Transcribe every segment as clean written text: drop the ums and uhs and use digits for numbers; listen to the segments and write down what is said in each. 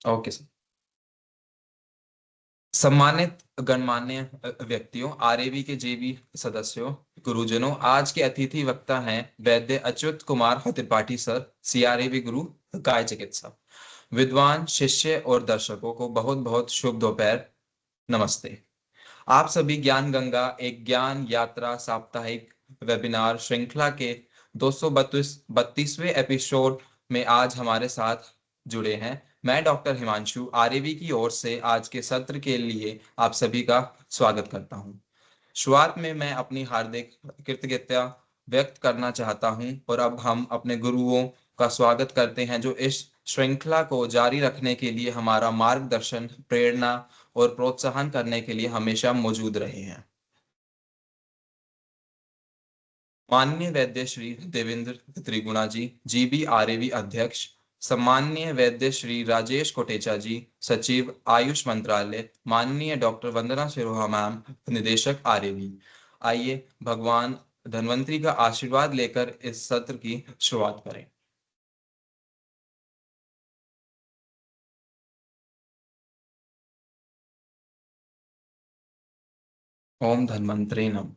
Okay sir. सम्मानित गणमान्य व्यक्तियों, आरएवी के जेबी सदस्यों, गुरुजनों, आज के अतिथि वक्ता हैं वैद्य अच्युत कुमार त्रिपाठी सर, सीआरएवी गुरु काय चिकित्सा। विद्वान शिष्य और दर्शकों को बहुत बहुत शुभ दोपहर नमस्ते। आप सभी ज्ञान गंगा एक ज्ञान यात्रा साप्ताहिक वेबिनार श्रृंखला के 232वें एपिसोड में आज हमारे साथ जुड़े हैं। मैं डॉक्टर हिमांशु आरएवी की ओर से आज के सत्र के लिए आप सभी का स्वागत करता हूं। शुरुआत में मैं अपनी हार्दिक कृतज्ञता व्यक्त करना चाहता हूं और अब हम अपने गुरुओं का स्वागत करते हैं जो इस श्रृंखला को जारी रखने के लिए हमारा मार्गदर्शन, प्रेरणा और प्रोत्साहन करने के लिए हमेशा मौजूद रहे हैं। माननीय वैद्य श्री देवेंद्र त्रिगुणा जी, जीबी आरएवी अध्यक्ष, सम्माननीय वैद्य श्री राजेश कोटेचा जी, सचिव आयुष मंत्रालय, माननीय डॉक्टर वंदना सिरोहा मैम, निदेशक आरएवी। आइए भगवान धन्वंतरी का आशीर्वाद लेकर इस सत्र की शुरुआत करें। ओम धन्वंतरे नमः।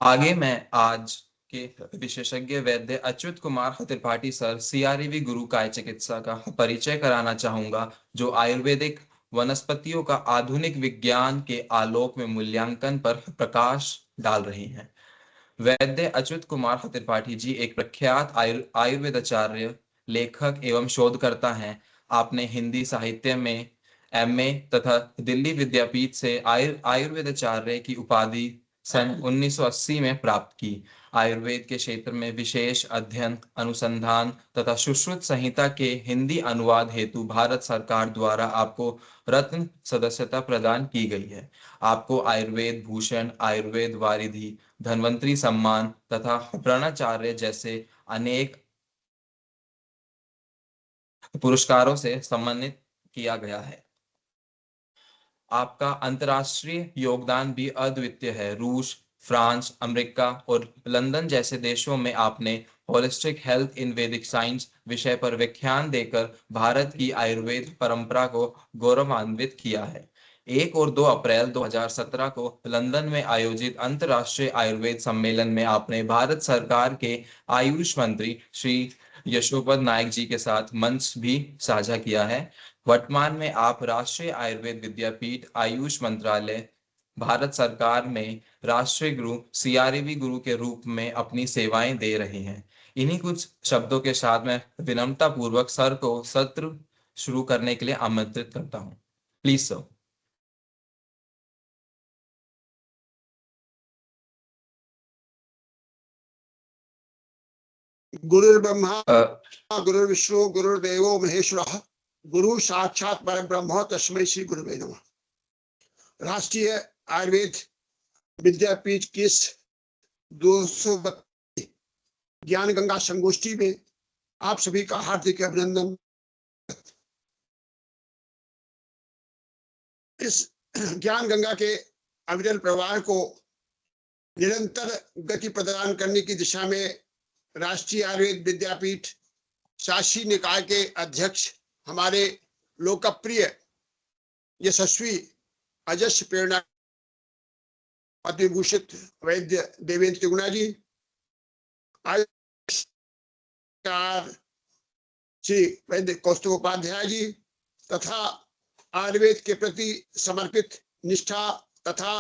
आगे मैं आज के विशेषज्ञ वैद्य अच्युत कुमार त्रिपाठी सर, सीआरईवी गुरु काय चिकित्सा का परिचय कराना चाहूंगा, जो आयुर्वेदिक वनस्पतियों का आधुनिक विज्ञान के आलोक में मूल्यांकन पर प्रकाश डाल रहे हैं। वैद्य अच्युत कुमार त्रिपाठी जी एक प्रख्यात आयुर्वेदाचार्य, लेखक एवं शोधकर्ता हैं। आपने हिंदी साहित्य में एमए तथा दिल्ली विद्यापीठ से आयुर्वेदाचार्य की उपाधि सन 1980 में प्राप्त की। आयुर्वेद के क्षेत्र में विशेष अध्ययन, अनुसंधान तथा सुश्रुत संहिता के हिंदी अनुवाद हेतु भारत सरकार द्वारा आपको रत्न सदस्यता प्रदान की गई है। आपको आयुर्वेद भूषण, आयुर्वेद वारिधि, धन्वंतरी सम्मान तथा प्रणचार्य जैसे अनेक पुरस्कारों से सम्मानित किया गया है। आपका अंतर्राष्ट्रीय योगदान भी अद्वितीय है। रूस, फ्रांस, अमेरिका और लंदन जैसे देशों में आपने होलिस्टिक हेल्थ इन वैदिक साइंस विषय पर व्याख्यान देकर भारत की आयुर्वेद परंपरा को गौरवान्वित किया है। 1 और 2 अप्रैल 2017 को लंदन में आयोजित अंतर्राष्ट्रीय आयुर्वेद सम्मेलन में आपने भारत सरकार के आयुष मंत्री श्री यशोपद नायक जी के साथ मंच भी साझा किया है। वर्तमान में आप राष्ट्रीय आयुर्वेद विद्यापीठ, आयुष मंत्रालय, भारत सरकार में राष्ट्रीय गुरु, सीआरईवी गुरु के रूप में अपनी सेवाएं दे रहे हैं। इन्हीं कुछ शब्दों के साथ मैं विनम्रता पूर्वक सर को सत्र शुरू करने के लिए आमंत्रित करता हूं। Please sir. गुरुर्ब्रह्मा गुरुर्विष्णु गुरुर्देवो महेश्वरः, गुरु साक्षात परब्रह्म तस्मै श्री गुरुवे नमः। राष्ट्रीय आयुर्वेद विद्यापीठ की 232 ज्ञान गंगा संगोष्ठी में आप सभी का हार्दिक अभिनंदन। इस ज्ञान गंगा के अविरल प्रवाह को निरंतर गति प्रदान करने की दिशा में राष्ट्रीय आयुर्वेद विद्यापीठ शासी निकाय के अध्यक्ष, हमारे लोकप्रिय यशस्वी अजस्र प्रेरणा पद्मभूषित वैद्य देवेंद्र त्रिगुणा जी, श्री वैद्य कौस्तुभ उपाध्याय जी तथा आयुर्वेद के प्रति समर्पित निष्ठा तथा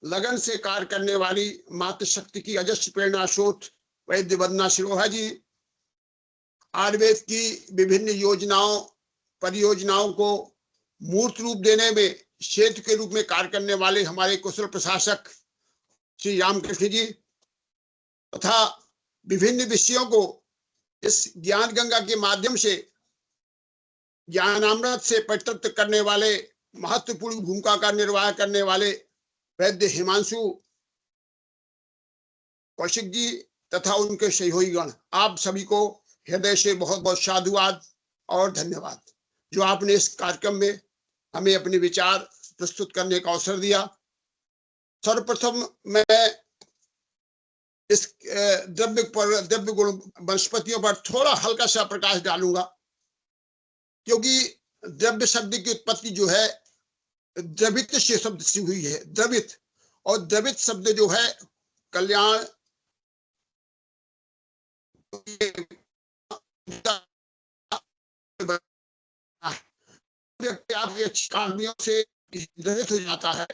लगन से कार्य करने वाली मातृशक्ति की अजस्र प्रेरणा स्रोत वैद्य वंदना सिरोहा जी, आयुर्वेद की विभिन्न योजनाओं परियोजनाओं को मूर्त रूप देने में सेतु के रूप में कार्य करने वाले हमारे कुशल प्रशासक श्री रामकृष्ण जी तथा विभिन्न विषयों को इस ज्ञान गंगा के माध्यम से ज्ञानामृत से परितृप्त करने वाले महत्वपूर्ण भूमिका का निर्वाह करने वाले वैद्य हिमांशु कौशिक जी तथा उनके सहयोगी गण, आप सभी को हृदय से बहुत बहुत साधुवाद और धन्यवाद जो आपने इस कार्यक्रम में हमें अपने विचार प्रस्तुत करने का अवसर दिया। सर्वप्रथम मैं इस द्रव्य गुण वनस्पतियों पर थोड़ा हल्का सा प्रकाश डालूंगा, क्योंकि द्रव्य शब्द की उत्पत्ति जो है द्रवित से शब्द से हुई है, द्रवित, और द्रवित शब्द जो है कल्याण व्यक्ति आपके अच्छी कामों से द्रवित हो जाता है,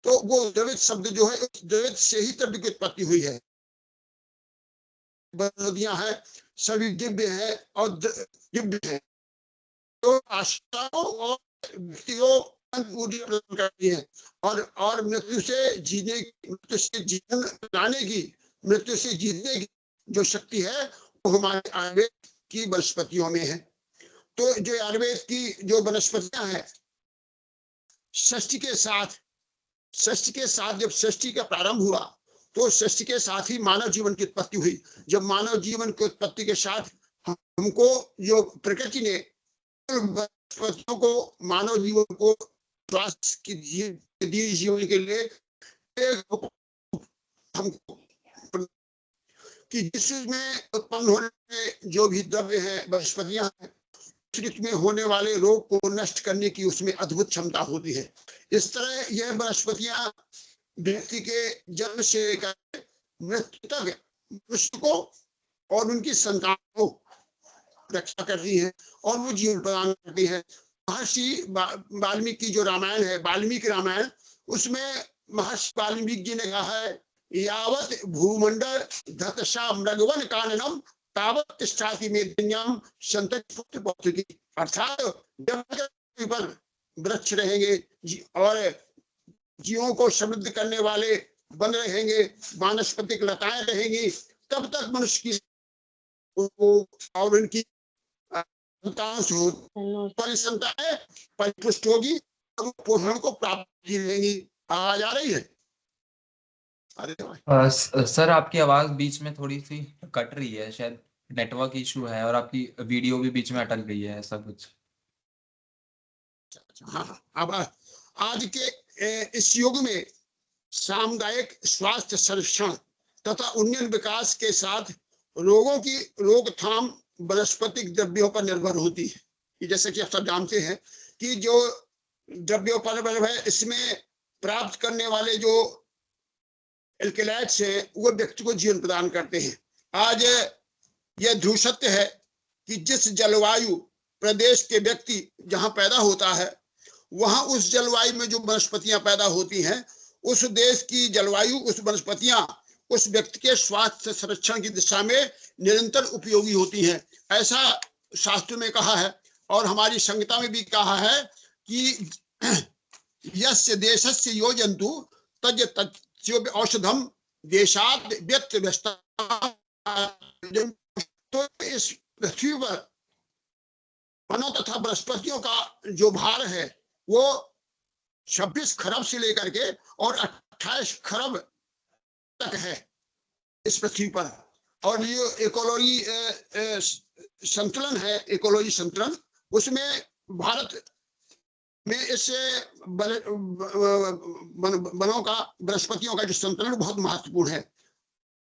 तो वो द्रवित शब्द जो है उस द्रवित से ही द्रव्य की उत्पत्ति हुई है। नदियां हैं, सभी दिव्य हैं और दिव्य हैं, तो आशाओं और व्यक्तियों प्रदान करती है, और मृत्यु से जीवन लाने की, मृत्यु से जीतने की जो शक्ति है वो हमारे आयुर्वेद की वनस्पतियों में है। तो जो आयुर्वेद की जो वनस्पतियां हैं, षष्ठी के साथ जब षष्ठी का प्रारंभ हुआ तो षष्ठी के साथ ही मानव जीवन की उत्पत्ति हुई। जब मानव जीवन की उत्पत्ति के साथ हमको जो प्रकृति ने वनस्पतियों को, मानव जीवन को स्वास्थ्य की जीवन के लिए हमको कि जिसमें उत्पन्न होने जो भी द्रव्य है, वनस्पतियां हैं, में होने वाले रोग को नष्ट करने की उसमें अद्भुत क्षमता होती है। इस तरह यह वनस्पतियां व्यक्ति के जन्म से लेकर मृत्यु तक मनुष्य को और उनकी संतान को रक्षा करती है और वो जीवन प्रदान करती है। महर्षि वाल्मीकि जो रामायण है, वाल्मीकि रामायण, उसमें महर्षि वाल्मीकि जी ने कहा है, यावत भूमंडल धतसा मृगवन काननम तावत तिष्ठाति में दुनियाम संतति पुत्र पौत्र की। अर्थात जब पर वृक्ष रहेंगे और जीवों को समृद्ध करने वाले वन रहेंगे, वानस्पतिक लताएं रहेंगी, तब तक मनुष्य की और उनकी संताएं परिपुष्ट होगी, पोषण को प्राप्त रहेंगी। आवाज आ रही है? सर आपकी आवाज बीच में थोड़ी सी कट रही है, शायद नेटवर्क इशू है, और आपकी वीडियो भी बीच में अटक गई है, ऐसा कुछ। हाँ, अब आज के इस युग में सामुदायिक स्वास्थ्य संरक्षण तथा उन्नयन विकास के साथ रोगों की रोकथाम वनस्पतिक द्रव्यों पर निर्भर होती है। जैसे कि आप सब जानते हैं कि जो द्रव्यों पर है, इसमें प्राप्त करने वाले जो एल्केलाइट्स है वो व्यक्ति को जीवन प्रदान करते हैं। आज यह ध्रुव सत्य है कि जिस जलवायु प्रदेश के व्यक्ति जहां पैदा होता है, वहां उस जलवायु में जो वनस्पतियां पैदा होती हैं, उस देश की जलवायु, उस वनस्पतियां उस व्यक्ति के स्वास्थ्य संरक्षण की दिशा में निरंतर उपयोगी होती हैं। ऐसा शास्त्र में कहा है और हमारी संहिता में भी कहा है कि यस्य देशस्य यो जंतु तज तज औषधम देशात व्यक्त व्यस्त। तो इस पृथ्वी पर वनों तथा वनस्पतियों का जो भार है वो 26 खरब से लेकर के और 28 खरब तक है इस पृथ्वी पर। और ये इकोलॉजी संतुलन है, इकोलॉजी संतुलन, उसमें भारत में इससे वनों का, वनस्पतियों का जो संतुलन बहुत महत्वपूर्ण है।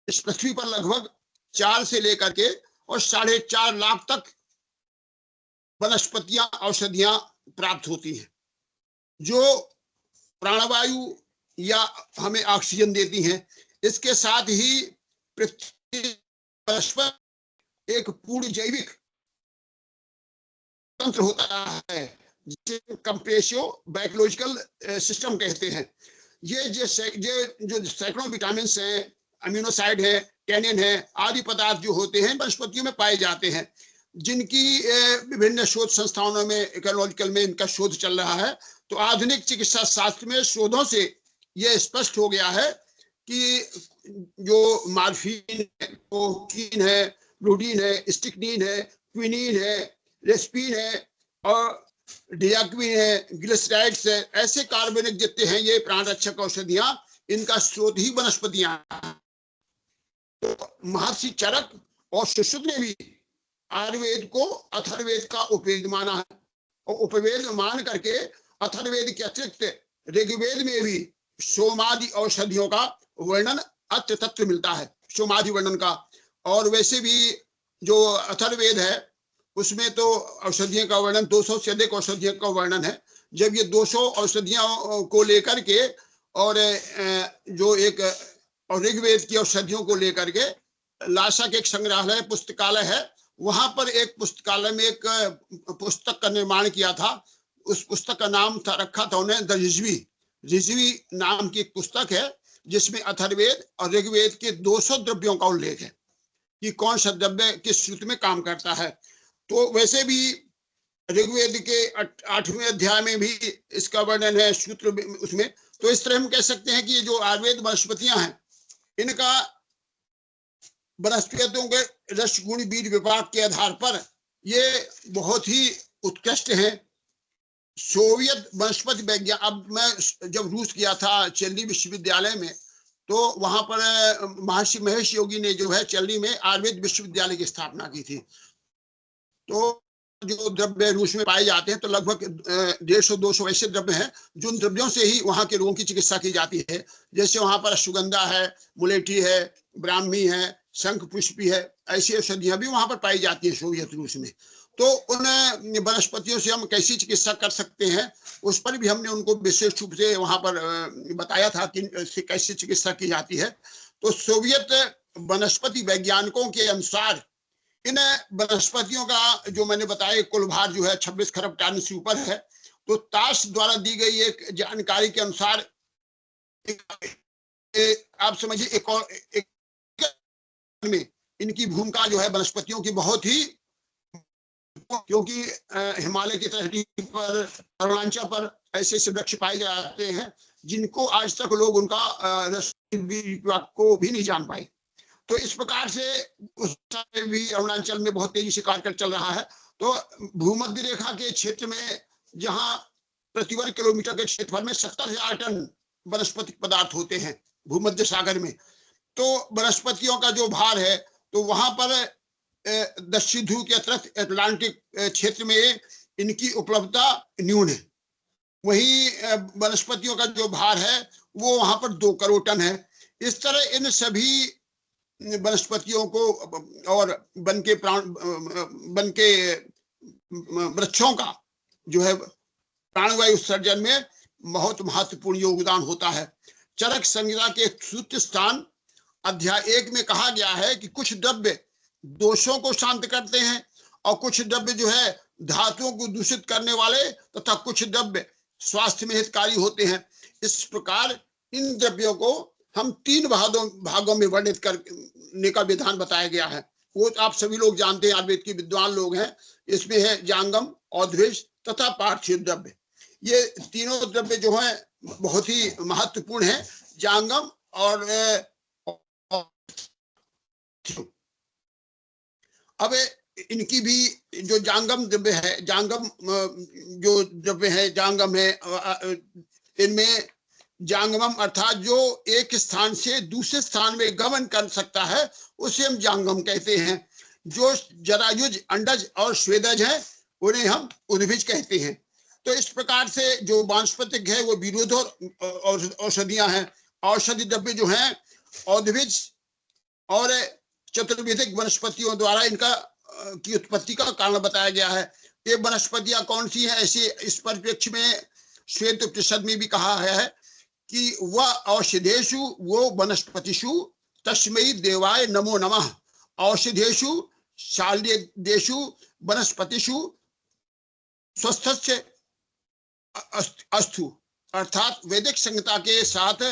इस पृथ्वी पर लगभग 4 से लेकर के और 4.5 लाख तक वनस्पतियां, औषधियां प्राप्त होती हैं, जो प्राणवायु या हमें ऑक्सीजन देती हैं। इसके साथ ही पृथ्वी परस्पर एक पूर्ण जैविक तंत्र होता है, जिसे कंप्रेसियो बायोलॉजिकल सिस्टम कहते हैं। ये जो सैकड़ों विटामिन हैं, अमीनोसाइड है, टैनिन है, आदि पदार्थ जो होते हैं वनस्पतियों में पाए जाते हैं, जिनकी विभिन्न शोध संस्थानों में, इकोलॉजिकल में इनका शोध चल रहा है। तो आधुनिक चिकित्सा शास्त्र में शोधों से यह स्पष्ट हो गया है कि जो मार्फिन है, कोकीन है, ब्लूडीन है, स्टिकनीन है, क्विनीन है, रेस्पिन है और डियाक्विन है, ग्लिसराइड्स है, ऐसे कार्बनिक जितने हैं ये प्राण रक्षक औषधियां, इनका स्रोत ही वनस्पतियां। तो महर्षि चरक और सुश्रुत ने भी आयुर्वेद को अथर्ववेद का उपवेद माना है, और उपवेद मान करके अथर्ववेद के अतिरिक्त ऋग्वेद में भी सोमादि औषधियों का वर्णन अत्र तत्र मिलता है। सोमादि वर्णन का। और वैसे भी जो अथर्ववेद है उसमें तो औषधियों का वर्णन 200 से अधिक औषधियों का वर्णन है। जब ये 200 औषधियों को लेकर के और जो एक ऋग्वेद की औषधियों को लेकर के लासा के एक संग्रहालय पुस्तकालय है, वहां पर एक पुस्तकालय में एक पुस्तक का निर्माण किया था। उस पुस्तक का नाम था रखा था उन्हें द रिजवी नाम की एक पुस्तक है, जिसमें अथर्ववेद और ऋग्वेद के 200 द्रव्यों का उल्लेख है कि कौन सा द्रव्य किस सूत्र में काम करता है। तो वैसे भी ऋग्वेद के 8वें अध्याय में भी इसका वर्णन है सूत्र उसमें। तो इस तरह हम कह सकते हैं कि ये जो आयुर्वेद वनस्पतियां हैं, इनका वनस्पतियों के रस गुण बीज विभाग के आधार पर ये बहुत ही उत्कृष्ट है। सोवियत वनस्पति विज्ञान, अब मैं जब रूस गया था चेन्नई विश्वविद्यालय में, तो वहां पर महर्षि महेश योगी ने जो है चेन्नई में आयुर्वेद विश्वविद्यालय की स्थापना की थी। तो जो द्रव्य रूस में पाए जाते हैं तो लगभग 150-200 ऐसे द्रव्य हैं जिन द्रव्यों से ही वहां के रोगों की चिकित्सा की जाती है। जैसे वहां पर अश्वगंधा है, मुलेठी है, ब्राह्मी है, शंख पुष्पी है, ऐसी औषधियां भी वहां पर पाई जाती है सोवियत रूस में। तो उन वनस्पतियों से हम कैसी चिकित्सा कर सकते हैं, उस पर भी हमने उनको विशेष रूप से वहां पर बताया था कि कैसी चिकित्सा की जाती है। तो सोवियत वनस्पति वैज्ञानिकों के अनुसार इन वनस्पतियों का जो मैंने बताया कुल भार जो है 26 खरब टन से ऊपर है। तो ताश द्वारा दी गई एक जानकारी के अनुसार आप समझिए एक में इनकी भूमिका जो है वनस्पतियों की बहुत ही, क्योंकि हिमालय की तलहटी पर, अरुणाचल पर ऐसे ऐसे वृक्ष पाए जाते हैं जिनको आज तक लोग उनका रस को भी नहीं जान पाए। तो इस प्रकार से उस समय भी अरुणाचल में बहुत तेजी से कार्य चल रहा है। तो भूमध्य रेखा के क्षेत्र में जहां प्रति वर्ग किलोमीटर के क्षेत्रफल में 70,000 टन वनस्पतिक पदार्थ होते हैं भूमध्य सागर में, तो वनस्पतियों का जो भार है तो वहां पर दक्षिण ध्रुव के अतिरिक्त अटलांटिक क्षेत्र में इनकी उपलब्धता न्यून है। वही वनस्पतियों का जो भार है वो वहां पर 2 करोड़ टन है। इस तरह इन सभी वनस्पतियों को और वन के वृक्षों का जो है प्राणवायु उत्सर्जन में बहुत महत्वपूर्ण योगदान होता है। चरक संहिता के सूत्र स्थान अध्याय 1 में कहा गया है कि कुछ द्रव्य दोषों को शांत करते हैं और कुछ द्रव्य जो है धातुओं को दूषित करने वाले तथा कुछ द्रव्य स्वास्थ्य में हितकारी होते हैं। इस प्रकार इन द्रव्यों को हम 3 भागों में वर्णित करने का विधान बताया गया है। वो आप सभी लोग जानते हैं, आयुर्वेद के विद्वान लोग हैं। इसमें है जांगम, औद्भिज तथा पार्थिव द्रव्य। ये तीनों द्रव्य जो हैं बहुत ही महत्वपूर्ण है। जांगम और अब इनकी भी जो जांगम द्रव्य है, जांगम जो द्रव्य है, जांगम है, इनमें जांगमम अर्थात जो एक स्थान से दूसरे स्थान में गमन कर सकता है उसे हम जांगम कहते हैं। जो जरायुज, अंडज और स्वेदज है उन्हें हम उद्भिज कहते हैं। तो इस प्रकार से जो वानस्पतिक है वो विरोध और औषधियां हैं। औषधि द्रव्य जो हैं औद्भिज और चतुर्विधिक वनस्पतियों द्वारा इनका की उत्पत्ति का कारण बताया गया है। ये वनस्पतियां कौन सी हैं, ऐसे इस परिप्रेक्ष्य में श्वेत उपनिषद में भी कहा है कि वह औषधेषु वो वनस्पतिषु तस्मै देवाय नमो नमः, औषधेषु शाल्येषु वनस्पतिषु स्वस्थस्य अस्तु। अर्थात वैदिक संहिता के साथ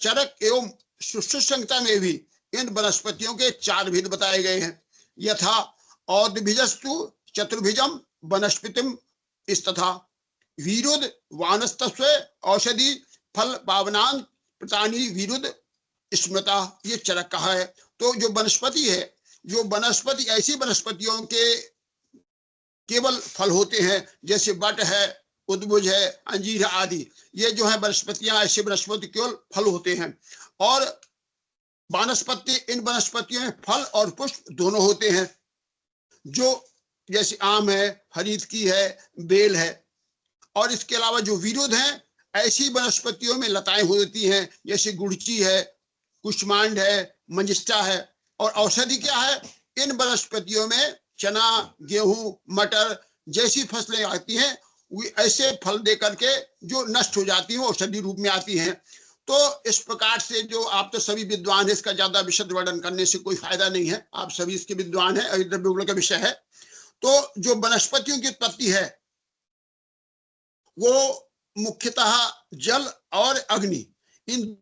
चरक एवं सुश्रुत संहिता में भी इन वनस्पतियों के 4 भेद बताए गए हैं। यथा औद्भिजस्तु चतुर्भुजम वनस्पतिम इस्तथा विरुद्ध वानस्तस्व औषधि फल पावनान प्रतानी विरुद्ध स्मृता, ये चरक कहा है। तो जो वनस्पति है, जो वनस्पति ऐसी वनस्पतियों के केवल फल होते हैं, जैसे बट है, उद्भुज है, अंजीर आदि, ये जो है वनस्पतियां ऐसे वनस्पति केवल फल होते हैं। और वानस्पति, इन वनस्पतियों में फल और पुष्प दोनों होते हैं। जो जैसे आम है, हरितकी है, बेल है। और इसके अलावा जो विरुद्ध हैं, ऐसी वनस्पतियों में लताएं होती हैं, जैसे गुड़ची है, कुष्मांड है, मंजिष्ठा है। और औषधि क्या है? इन वनस्पतियों में चना, गेहूं, मटर जैसी फसलें आती हैं, वो ऐसे फल दे करके जो नष्ट हो जाती हैं, औषधि रूप में आती हैं। तो इस प्रकार से जो आप तो सभी विद्वान है, इसका ज्यादा विशद वर्णन करने से कोई फायदा नहीं है, आप सभी इसके विद्वान है, द्रव्य गुण का विषय है। तो जो वनस्पतियों की उत्पत्ति है वो मुख्यतः जल और अग्नि, इन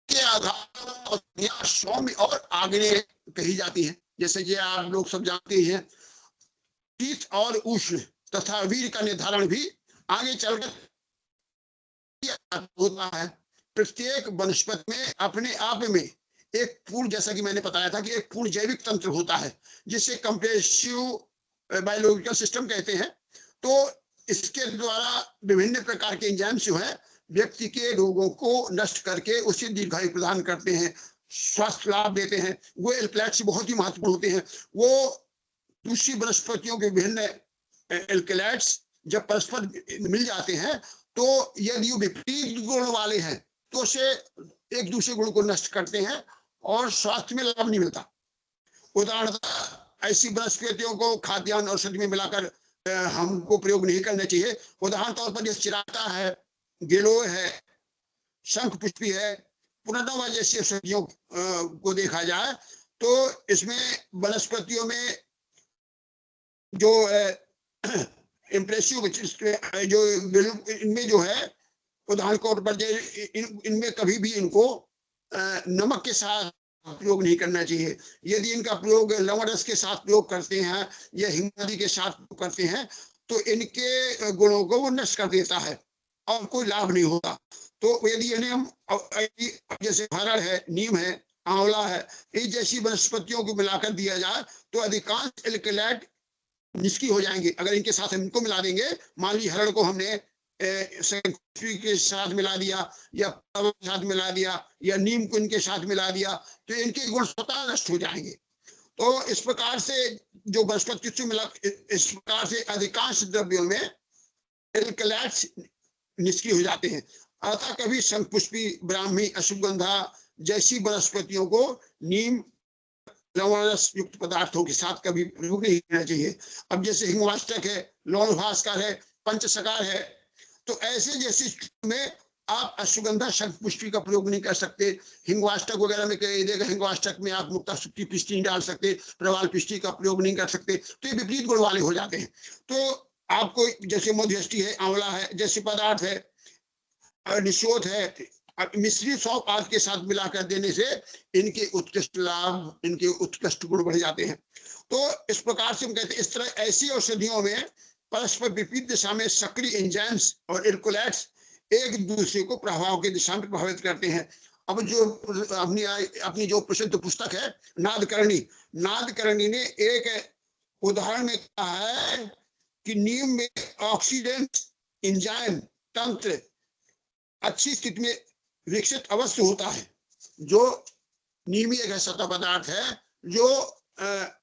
के आधार पर सौम्य और आग्नेय कही जाती है। जैसे कि आप लोग सब जानते हैं, शीत और उष्ण तथा वीर का निर्धारण भी आगे चलकर होता है। प्रत्येक वनस्पति में अपने आप में एक पूर्ण, जैसा कि मैंने बताया था कि एक पूर्ण जैविक तंत्र होता है, जिसे कंप्रेसिव बायोलॉजिकल सिस्टम कहते हैं। तो इसके द्वारा विभिन्न प्रकार के एंजाइम जो है व्यक्ति के रोगों को नष्ट करके उसे दीर्घायु प्रदान करते हैं, स्वास्थ्य लाभ देते हैं। वो एल्कलैट्स बहुत ही महत्वपूर्ण होते हैं। वो दूसरी वनस्पतियों के विभिन्न एल्कलैट्स जब परस्पर मिल जाते हैं तो यदि वो विपरीत गुण वाले हैं तो उसे एक दूसरे गुण को नष्ट करते हैं और स्वास्थ्य में लाभ नहीं मिलता। उदाहरणतः ऐसी वनस्पतियों को खाद्यान्न औषधि में मिलाकर हमको प्रयोग नहीं करना चाहिए। उदाहरण तौर पर जैसे चिराता है, गिलोय है, शंख पुष्पी है, पुनर्नवा जैसी औषधियों को देखा जाए तो इसमें वनस्पतियों में जो इम्प्रेसिव जो इनमें जो है, उदाहरण के तौर पर इनमें कभी भी इनको नमक के साथ प्रयोग नहीं करना चाहिए। यदि इनका प्रयोग लवण रस के साथ प्रयोग करते हैं या हिंग आदि के साथ करते हैं तो इनके गुणों को वो नष्ट कर देता है और कोई लाभ नहीं होता। तो यदि इन्हें हम जैसे हरड़ है, नीम है, आंवला है, इस जैसी वनस्पतियों को मिलाकर दिया जाए तो अधिकांश एल्कलैट निष्क्रिय हो जाएंगे। अगर इनके साथ हम इनको मिला देंगे, मान लीजिए हरड़ को हमने के साथ मिला दिया या के साथ मिला दिया या नीम को इनके साथ मिला दिया तो इनके गुण स्वतः नष्ट हो जाएंगे। तो इस प्रकार से जो वनस्पति से मिला, इस प्रकार से अधिकांश द्रव्यों में एल्कलैट्स निष्क्रिय हो जाते हैं। अतः कभी शंखपुष्पी, ब्राह्मी, अश्वगंधा जैसी वनस्पतियों को नीम लवणरस युक्त पदार्थों के साथ कभी प्रयोग नहीं करना चाहिए। अब जैसे हिंगवाष्टक है, लौण भास्कर है, पंचसकार है, तो ऐसे जैसे में आप अश्वगंधा शंखपुष्पी का प्रयोग नहीं कर सकते। हिंगवाष्टक वगैरह में देखा, हिंगवाष्टक में आप मुक्ता सुक्ति पिष्टि नहीं डाल सकते, प्रवाल पिष्टि का प्रयोग नहीं कर सकते, तो ये विपरीत गुण वाले हो जाते हैं। तो आपको जैसे मध्यष्टि है, आंवला है जैसे पदार्थ है, निशोध है, मिश्री सौंफ आदि के साथ मिलाकर देने से इनके उत्कृष्ट लाभ, इनके उत्कृष्ट गुण बढ़ जाते हैं। तो इस प्रकार से हम कहते हैं, इस तरह ऐसी औषधियों में परस्पर विपरीत दिशा में सक्रिय एंजाइम्स और एल्कोलैट्स एक दूसरे को प्रभाव की दिशा में प्रभावित करते हैं। अब जो अपनी जो प्रसिद्ध पुस्तक है नादकर्णी ने एक उदाहरण में कहा है कि नीम में ऑक्सीडेंट एंजाइम तंत्र अच्छी स्थिति में विकसित अवश्य होता है। जो नीम एक ऐसा पदार्थ है जो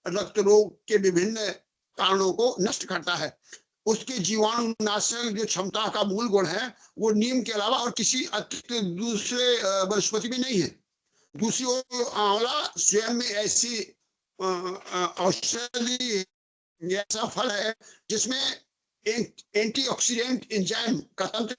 रक्त रोग के विभिन्न कारणों को नष्ट करता है। उसके जीवाणुनाशक जो क्षमता का मूल गुण है वो नीम के अलावा और किसी दूसरे वनस्पति में नहीं है। दूसरी ओर आंवला स्वयं में ऐसी औषधि ऐसा फल है जिसमें एंटीऑक्सीडेंट एंजाइम का तंत्र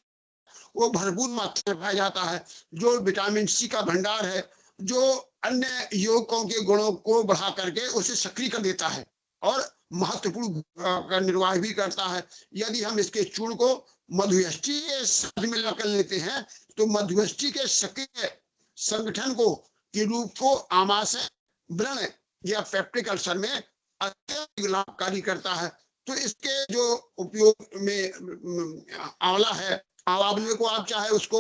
वो भरपूर मात्रा में पाया जाता है, जो विटामिन सी का भंडार है, जो अन्य यौगिकों के गुणों को बढ़ा करके उसे सक्रिय कर देता है और महत्वपूर्ण का निर्वाह भी करता है। यदि हम इसके चूर्ण को मधुयष्टि के साथ मिलाकर लेते हैं तो मधुयष्टि के सक्रिय संगठन को के रूप को आमाशय, व्रण या पेप्टिक अल्सर में अत्यधिक लाभकारी करता है। तो इसके जो उपयोग में आंवला है, आंवले को आप चाहे उसको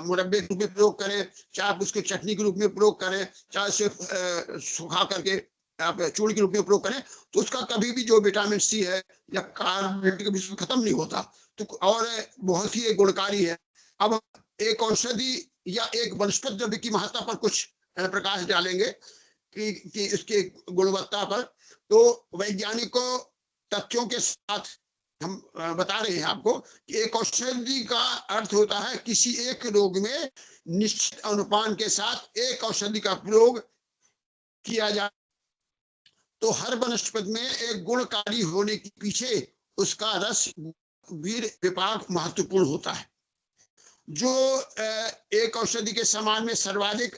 मुरब्बे के रूप में प्रयोग करें, चाहे आप उसके चटनी के रूप में प्रयोग करें, चाहे सिर्फ सुखा करके आप चूर्ण के रूप में प्रयोग करें, तो उसका कभी भी जो विटामिन सी है या कार्बोहाइड्रेट कभी खत्म नहीं होता। तो और बहुत ही गुणकारी है। अब एक औषधि या एक वनस्पति द्रव्य की महत्ता पर कुछ प्रकाश डालेंगे कि इसके गुणवत्ता पर। तो वैज्ञानिकों तथ्यों के साथ हम बता रहे हैं आपको कि एक औषधि का अर्थ होता है किसी एक रोग में निश्चित अनुपान के साथ एक औषधि का प्रयोग किया जाए। तो हर वनस्पति में एक गुणकारी होने के पीछे उसका रस वीर विपाक महत्वपूर्ण होता है। जो एक औषधि के समान में सर्वाधिक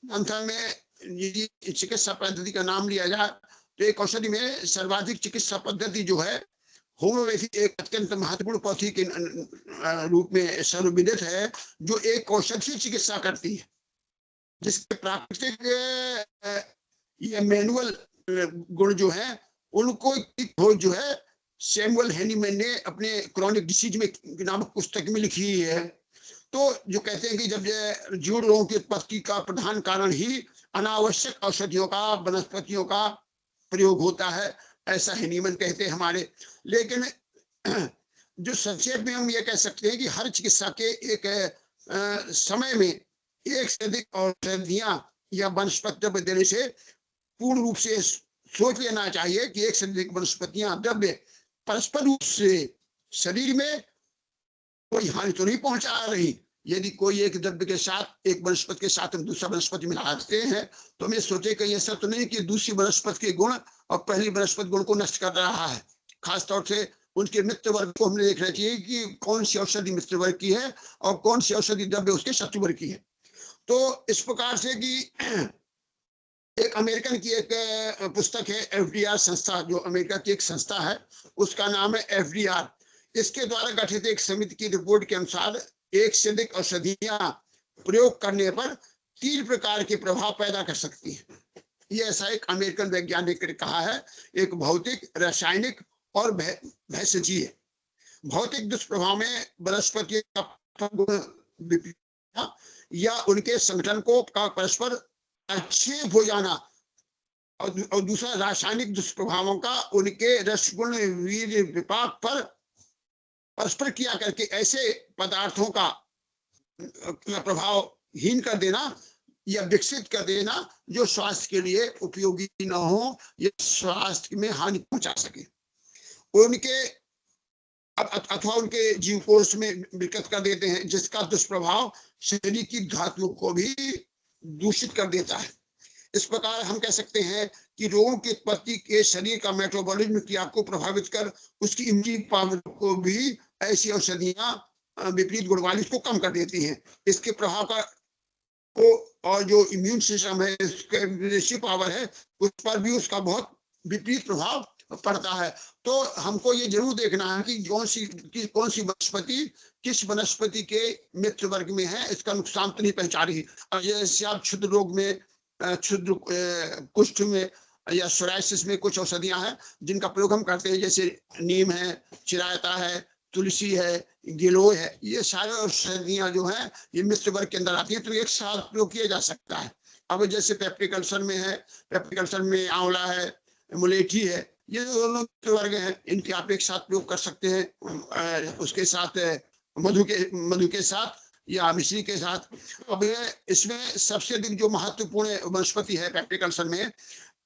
अंतर में यदि चिकित्सा पद्धति का नाम लिया जाए तो एक औषधि में सर्वाधिक चिकित्सा पद्धति जो है होम्योपैथी एक अत्यंत महत्वपूर्ण पद्धति के रूप में सर्वविदित है, जो एक औषधि से चिकित्सा करती है, जिसके प्राकृतिक या मैनुअल गुण जो है उनको खोज जो है सैमुअल हैनीमैन ने अपने क्रॉनिक डिसीज में नामक पुस्तक में लिखी है। तो जो कहते हैं कि जब जीर्ण रोगों की उत्पत्ति का प्रधान कारण ही अनावश्यक औषधियों का, वनस्पतियों का प्रयोग होता है, ऐसा हैनीमैन कहते हैं हमारे। लेकिन जो संक्षेप में हम ये कह सकते हैं कि हर चिकित्सा के एक समय में एक से अधिक औषधियां या वनस्पति देने से पूर्ण रूप से सोच लेना चाहिए कि एक से अधिक वनस्पतियां द्रव्य परस्पर रूप से शरीर में कोई हानि तो नहीं पहुंचा रही। यदि कोई एक द्रव्य के साथ, एक वनस्पति के साथ हम दूसरा वनस्पति मिलाते हैं तो हमें सोचे कहीं ऐसा तो नहीं कि दूसरी वनस्पति के गुण और पहली वनस्पति गुण को नष्ट कर रहा है। खासतौर से उनके मित्र वर्ग को हमने देखना चाहिए कि कौन सी औषधि मित्र वर्ग की है और कौन सी औषधि द्रव्य उसके शत्रु वर्ग की है। तो इस प्रकार से कि एक अमेरिकन की एक पुस्तक है एफडीआर संस्था, जो अमेरिका की एक संस्था है, उसका नाम है एफडीआर। इसके द्वारा गठित एक समिति की रिपोर्ट के अनुसार एक से अधिक औषधियां प्रयोग करने पर 3 प्रकार के प्रभाव पैदा कर सकती हैं। ये ऐसा एक अमेरिकन वैज्ञानिक ने कहा है, एक भौतिक, रासायनिक और भेषजीय। भौतिक दुष्प्रभाव में वनस्पति या उनके संगठन को का परस्पर अच्छेद हो जाना, और दूसरा रासायनिक दुष्प्रभावों का उनके रसगुण वीर विपाक पर परस्पर क्रिया करके ऐसे पदार्थों का प्रभाव हीन कर देना या विकसित कर देना जो स्वास्थ्य के लिए उपयोगी न हो या स्वास्थ्य में हानि पहुंचा सके, उनके अथवा उनके जीव कोष में विकृत कर देते हैं, जिसका दुष्प्रभाव शरीर की धातुओं को भी दूषित कर देता है। इस प्रकार हम कह सकते हैं कि रोगों की उत्पत्ति के शरीर का मेटाबॉलिज्म क्रिया को प्रभावित कर उसकी इम्यूनिटी पावर को भी ऐसी औषधियां विपरीत गुण वाली को कम कर देती हैं। इसके प्रभाव का को और जो इम्यून सिस्टम है, इसकी पावर है, उस पर भी उसका बहुत विपरीत प्रभाव पड़ता है। तो हमको ये जरूर देखना है कि कौन सी वनस्पति किस वनस्पति के मित्र वर्ग में है, इसका नुकसान तो नहीं पहुंचा रही। जैसे आप क्षुद्र रोग में, क्षुद्र कुष्ठ में या सोराइसिस में कुछ औषधियां हैं जिनका प्रयोग हम करते हैं, जैसे नीम है, चिरायता है, तुलसी है, गिलोय है। ये सारे औषधियां जो हैं ये मित्र वर्ग के अंदर आती है, तो एक साथ प्रयोग किया जा सकता है। अब जैसे पेप्टिक अल्सर में है, पेप्टिक अल्सर में आंवला है, मुलेठी है, ये दोनों वर्ग हैं, इनके आप एक साथ प्रयोग कर सकते हैं। उसके साथ मधु के साथ या मिश्री के साथ। अब इसमें सबसे अधिक जो महत्वपूर्ण वनस्पति है पेप्टिक अल्सर में,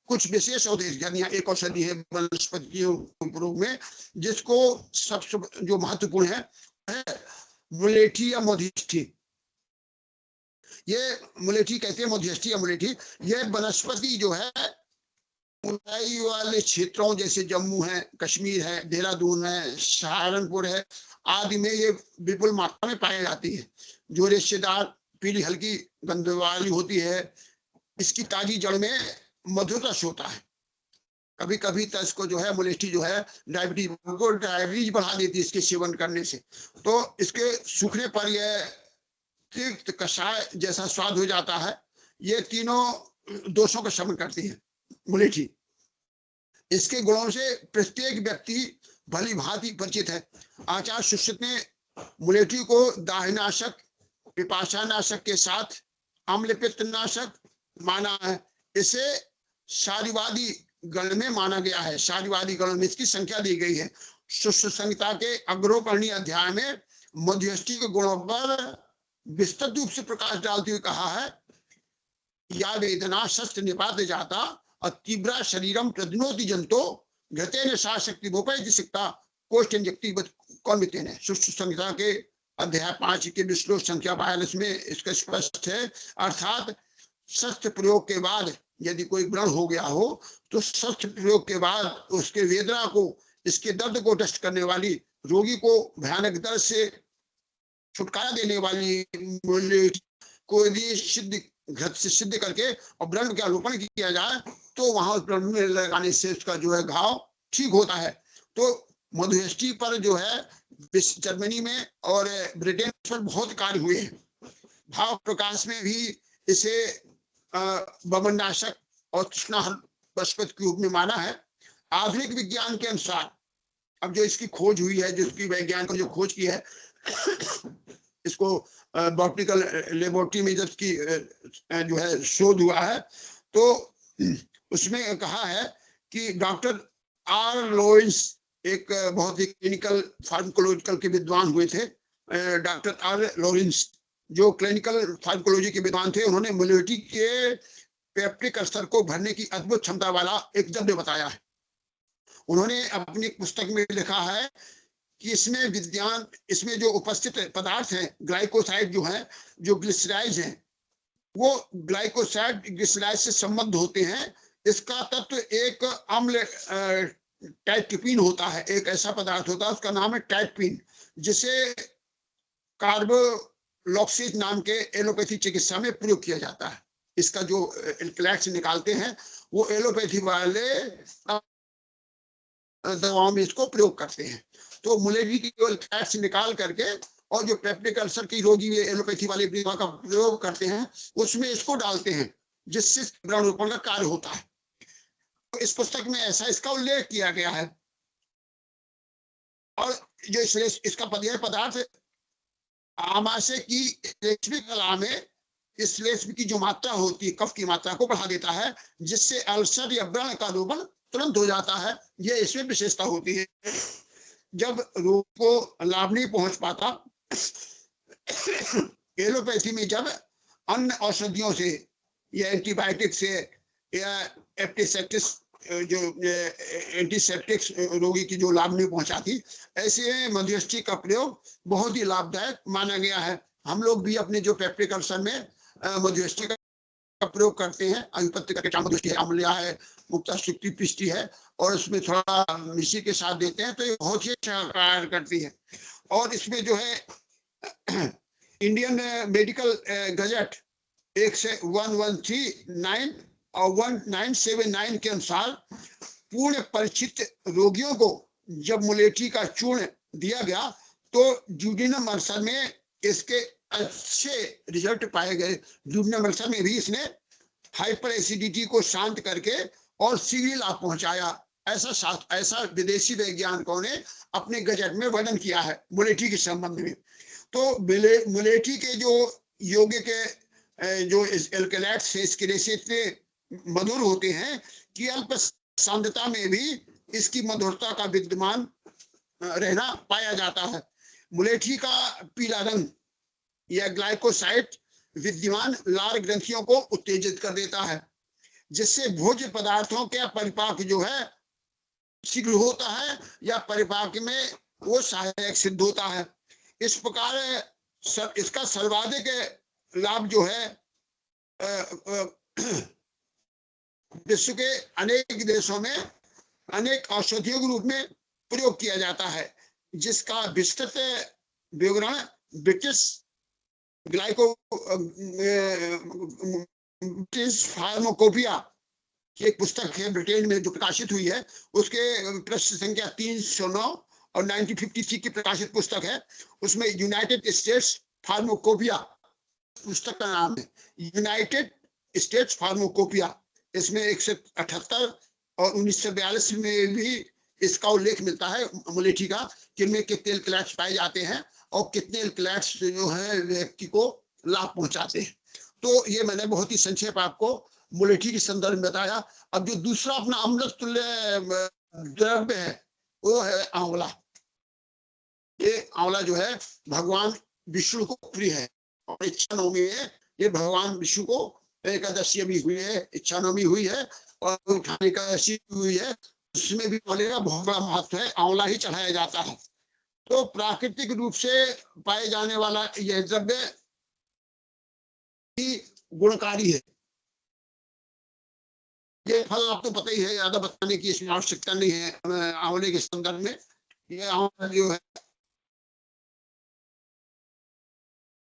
कुछ विशेष औषधियां एक औषधि है वनस्पतियों में जिसको सबसे जो महत्वपूर्ण है मुलेठी या मधुष्ठी। ये मुलेठी कहते हैं, मधुष्ठी या मुलेठी। ये वनस्पति जो है ऊंचाई वाले क्षेत्रों जैसे जम्मू है, कश्मीर है, देहरादून है, सहारनपुर है आदि में ये विपुल मात्रा में पाई जाती है, जो रेशेदार पीली हल्की गंध वाली होती है। इसकी ताजी जड़ में मधुर रस होता है। कभी कभी तो इसको जो है मुलेठी जो है डायबिटीज बढ़ा देती है इसके सेवन करने से। तो इसके सूखने पर यह तिक्त कषाय जैसा स्वाद हो जाता है। ये तीनों दोषों का शमन करती है मुलेठी। इसके गुणों से प्रत्येक व्यक्ति भली भांति परिचित है। आचार्य सुश्रुत ने मुलेठी को दाहनाशक, पिपाशानाशक के साथ अम्लपित्त नाशक माना है। इसे शारीवादी गण में माना गया है। शारीवादी गण में इसकी संख्या दी गई है। सुश्रुत संहिता के अग्रोपर्णी अध्याय में मध्यस्थी के गुणों पर विस्तृत रूप से प्रकाश डालते हुए कहा है, या वेदना शस्त्र निपात जाता और तीव्र शरीरम प्रदनोति जंतो घृतेन शाशक्ति भोपयति सिक्ता कोष्ठ इंजेक्टिव कॉन्विटेन है। सूक्ष्म संहिता के अध्याय 5 के श्लोक संख्या 42 में इसका स्पष्ट है। अर्थात शस्त्र प्रयोग के बाद यदि कोई व्रण हो गया हो तो शस्त्र प्रयोग के बाद उसके वेदना को, इसके दर्द को नष्ट करने वाली, रोगी को भयानक दर्द से छुटकारा देने वाली को यदि सिद्ध घृत से सिद्ध करके और व्रण का रोपण किया जाए तो वहां उस व्रण में लगाने से उसका जो है घाव ठीक होता है। तो मधुष्टि पर जो है जर्मनी में और ब्रिटेन पर बहुत कार्य हुए हैं। भाव प्रकाश में भी इसे बमंडाशक और तृष्णाहर वनस्पति के रूप में माना है। आधुनिक विज्ञान के अनुसार अब जो इसकी खोज हुई है, जिसकी वैज्ञानिक जो खोज की है इसको बॉटनिकल लेबोरेटरी में जबकि जो है शोध हुआ है, तो उसमें कहा है कि डॉक्टर आर लॉरेंस एक बहुत ही क्लिनिकल फार्माकोलॉजिकल के विद्वान हुए थे। डॉक्टर आर लॉरेंस जो क्लिनिकल फार्माकोलॉजी के विद्वान थे, उन्होंने मोलिटी के पेप्टिक स्तर को भरने की अद्भुत क्षमता वाला एक द्रव्य बताया है। उन्होंने अपनी पुस्तक में लिखा है कि इसमें जो उपस्थित पदार्थ हैं, ग्लाइकोसाइड जो है, जो ग्लिसराइड हैं, वो ग्लाइकोसाइड ग्लिसराइड से संबद्ध होते हैं। इसका तत्व एक अम्ल टाइट्रिपीन होता है, एक ऐसा पदार्थ होता है, उसका नाम है टाइट्रिपीन, जिसे कार्बोलॉक्सिस नाम के एलोपैथी चिकित्सा में प्रयोग किया जाता है। इसका जो एल्कलैक्स निकालते हैं वो एलोपैथी वाले दवाओं में इसको प्रयोग करते हैं। तो मुलेजी की एल्कलैक्स निकाल करके और जो पेप्टिक अल्सर की रोगी एलोपैथी वाली दवा का प्रयोग करते हैं उसमें इसको डालते हैं, जिससे व्रण रोपण का कार्य होता है। तो इस पुस्तक में ऐसा इसका उल्लेख किया गया है। और जो इसका पदार्थ आमाशय की रेशमी कला में इस रेशमी की जो मात्रा होती है, कफ की मात्रा को बढ़ा देता है, जिससे अल्सर या व्रण का रोपण तुरंत हो जाता है। ये इसमें विशेषता होती है। जब रोग को लाभ नहीं पहुंच पाता, एलोपैथी में जब अन्य औषधियों से या एंटीबायोटिक से या एंटीसेप्टिक्स जो एंटीसेप्टिक्स रोगी की जो लाभ नहीं पहुंचाती, ऐसे मध्यस्थी का प्रयोग बहुत ही लाभदायक माना गया है। हम लोग भी अपने जो पेप्टिक अल्सर में मध्यस्थी का प्रयोग करते हैं। अभिपत्ति का कीटाणु मध्यस्थी है, आम्लिया है, मुक्ता शुक्ति पिष्टि है, और उसमें थोड़ा मिश्री के साथ देते हैं तो ये बहुत ही अच्छा कार्य करती है। और इसमें जो है इंडियन मेडिकल गजट 1139 और 1979 के अनुसार पूर्ण परिचित रोगियों को जब मुलेठी का चूर्ण दिया गया तो ड्यूडेनम अल्सर में इसके अच्छे रिजल्ट पाए गए। ड्यूडेनम अल्सर में भी इसने हाइपर एसिडिटी को शांत करके और शीघ्र लाभ पहुंचाया। ऐसा विदेशी वैज्ञानिकों ने अपने गजट में वर्णन किया है मुलेठी के संबंध में। तो मुलेठी के जो योग्य के जो एल्कलैट्स है, इसके रेशे इतने मधुर होते हैं कि अल्प सांद्रता में भी इसकी मधुरता का विद्यमान रहना पाया जाता है। मुलेठी का पीला रंग या ग्लाइकोसाइड विद्यमान लाल ग्रंथियों को उत्तेजित कर देता है, जिससे भोज्य पदार्थों का परिपाक जो है शीघ्र होता है या परिपाक में वो सहायक सिद्ध होता है। इस प्रकार इसका सर्वाधिक लाभ जो है विश्व के अनेक देशों में अनेक औषधियों के रूप में प्रयोग किया जाता है, जिसका विस्तृत विवरण ब्रिटिश फार्माकोपिया की एक पुस्तक है ब्रिटेन में जो प्रकाशित हुई है, उसके पृष्ठ संख्या 309 और 1953 की प्रकाशित पुस्तक है। उसमें यूनाइटेड स्टेट्स फार्माकोपिया पुस्तक का नाम है, यूनाइटेड स्टेट्स फार्माकोपिया। इसमें 178 और 1942 में भी इसका उल्लेख मिलता है मुलेठी का, जिनमें कितने एल्कलैट्स पाए जाते हैं और कितने एल्कलैट्स जो है व्यक्ति को लाभ पहुंचाते हैं। तो ये मैंने बहुत ही संक्षेप आपको मुलेठी के संदर्भ में बताया। अब जो दूसरा अपना अमृत तुल्य द्रव्य है वो है आंवला। ये आंवला जो है भगवान विष्णु को प्रिय है और इच्छा नवमी में ये भगवान विष्णु को एकादशी भी हुई है, इच्छा नवमी हुई है और उठाने एकादशी हुई है। उसमें भी आंवले का बहुत बड़ा महत्व है, आंवला ही चढ़ाया जाता है। तो प्राकृतिक रूप से पाए जाने वाला यह द्रव्य ही गुणकारी है। ये फल आपको पता ही है, ज्यादा बताने की इसमें आवश्यकता नहीं है आंवले के संदर्भ में। ये आंवला जो है,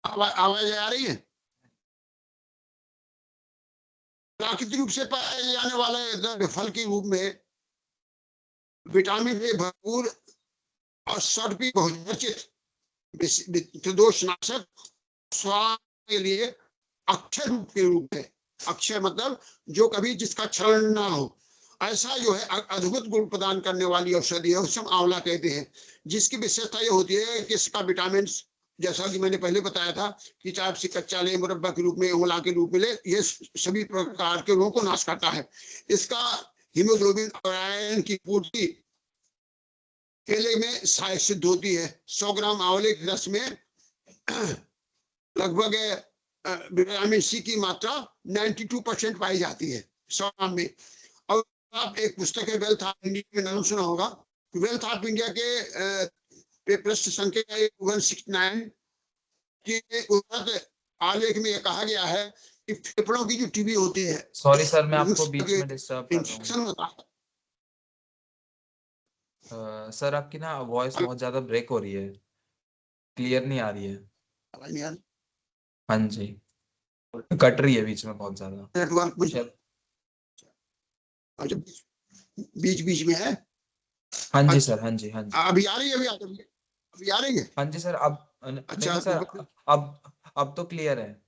आवाज आ रही है? प्राकृतिक रूप से पाए जाने वाले द्रव्य फल के रूप में विटामिन ए भरपूर और सर्पी बहुचर्चित त्रिदोषनाशक स्वास्थ्य के लिए अक्षय रूप के रूप में, अक्षय मतलब जो कभी जिसका क्षरण ना हो, ऐसा जो है अद्भुत गुण प्रदान करने वाली औषधि है, उसे हम आंवला कहते हैं। जिसकी विशेषता ये होती है कि इसका विटामिन, जैसा कि मैंने पहले बताया था कि चाहे आप कच्चा ले, मुरब्बा के रूप में, आंवला के रूप में ले, ये सभी प्रकार के रोगों को नाश करता है। इसका हीमोग्लोबिन और आयरन की पूर्ति केले में सहायक सिद्ध होती है। 100 ग्राम आंवले के रस में लगभग विटामिन सी की मात्रा 92% पाई जाती है 100 ग्राम में। और आप एक पुस्तक है वेल्थ ऑफ इंडिया में नाम सुना होगा। वेल्थ ऑफ इंडिया के पृष्ठ संख्या 169 के आलेख में कहा गया है कि फेफड़ों की जो टीबी होती है, सॉरी सर, मैं आपको बीच में डिस्टर्ब कर रहा इन्फेक्शन होता है। हूँ। सर आपकी ना वॉइस बहुत ज्यादा ब्रेक हो रही है, क्लियर नहीं आ रही है। आवाज नहीं आ रही? हाँ जी, कट रही है बीच में बहुत ज्यादा। नेटवर्क शायद। बीच बीच में है। हाँ जी सर, हाँ जी, हाँ जी, अभी आ रही है? अभी आ रही है? हाँ जी सर। अब नहीं अच्छा नहीं सर, अब तो क्लियर है।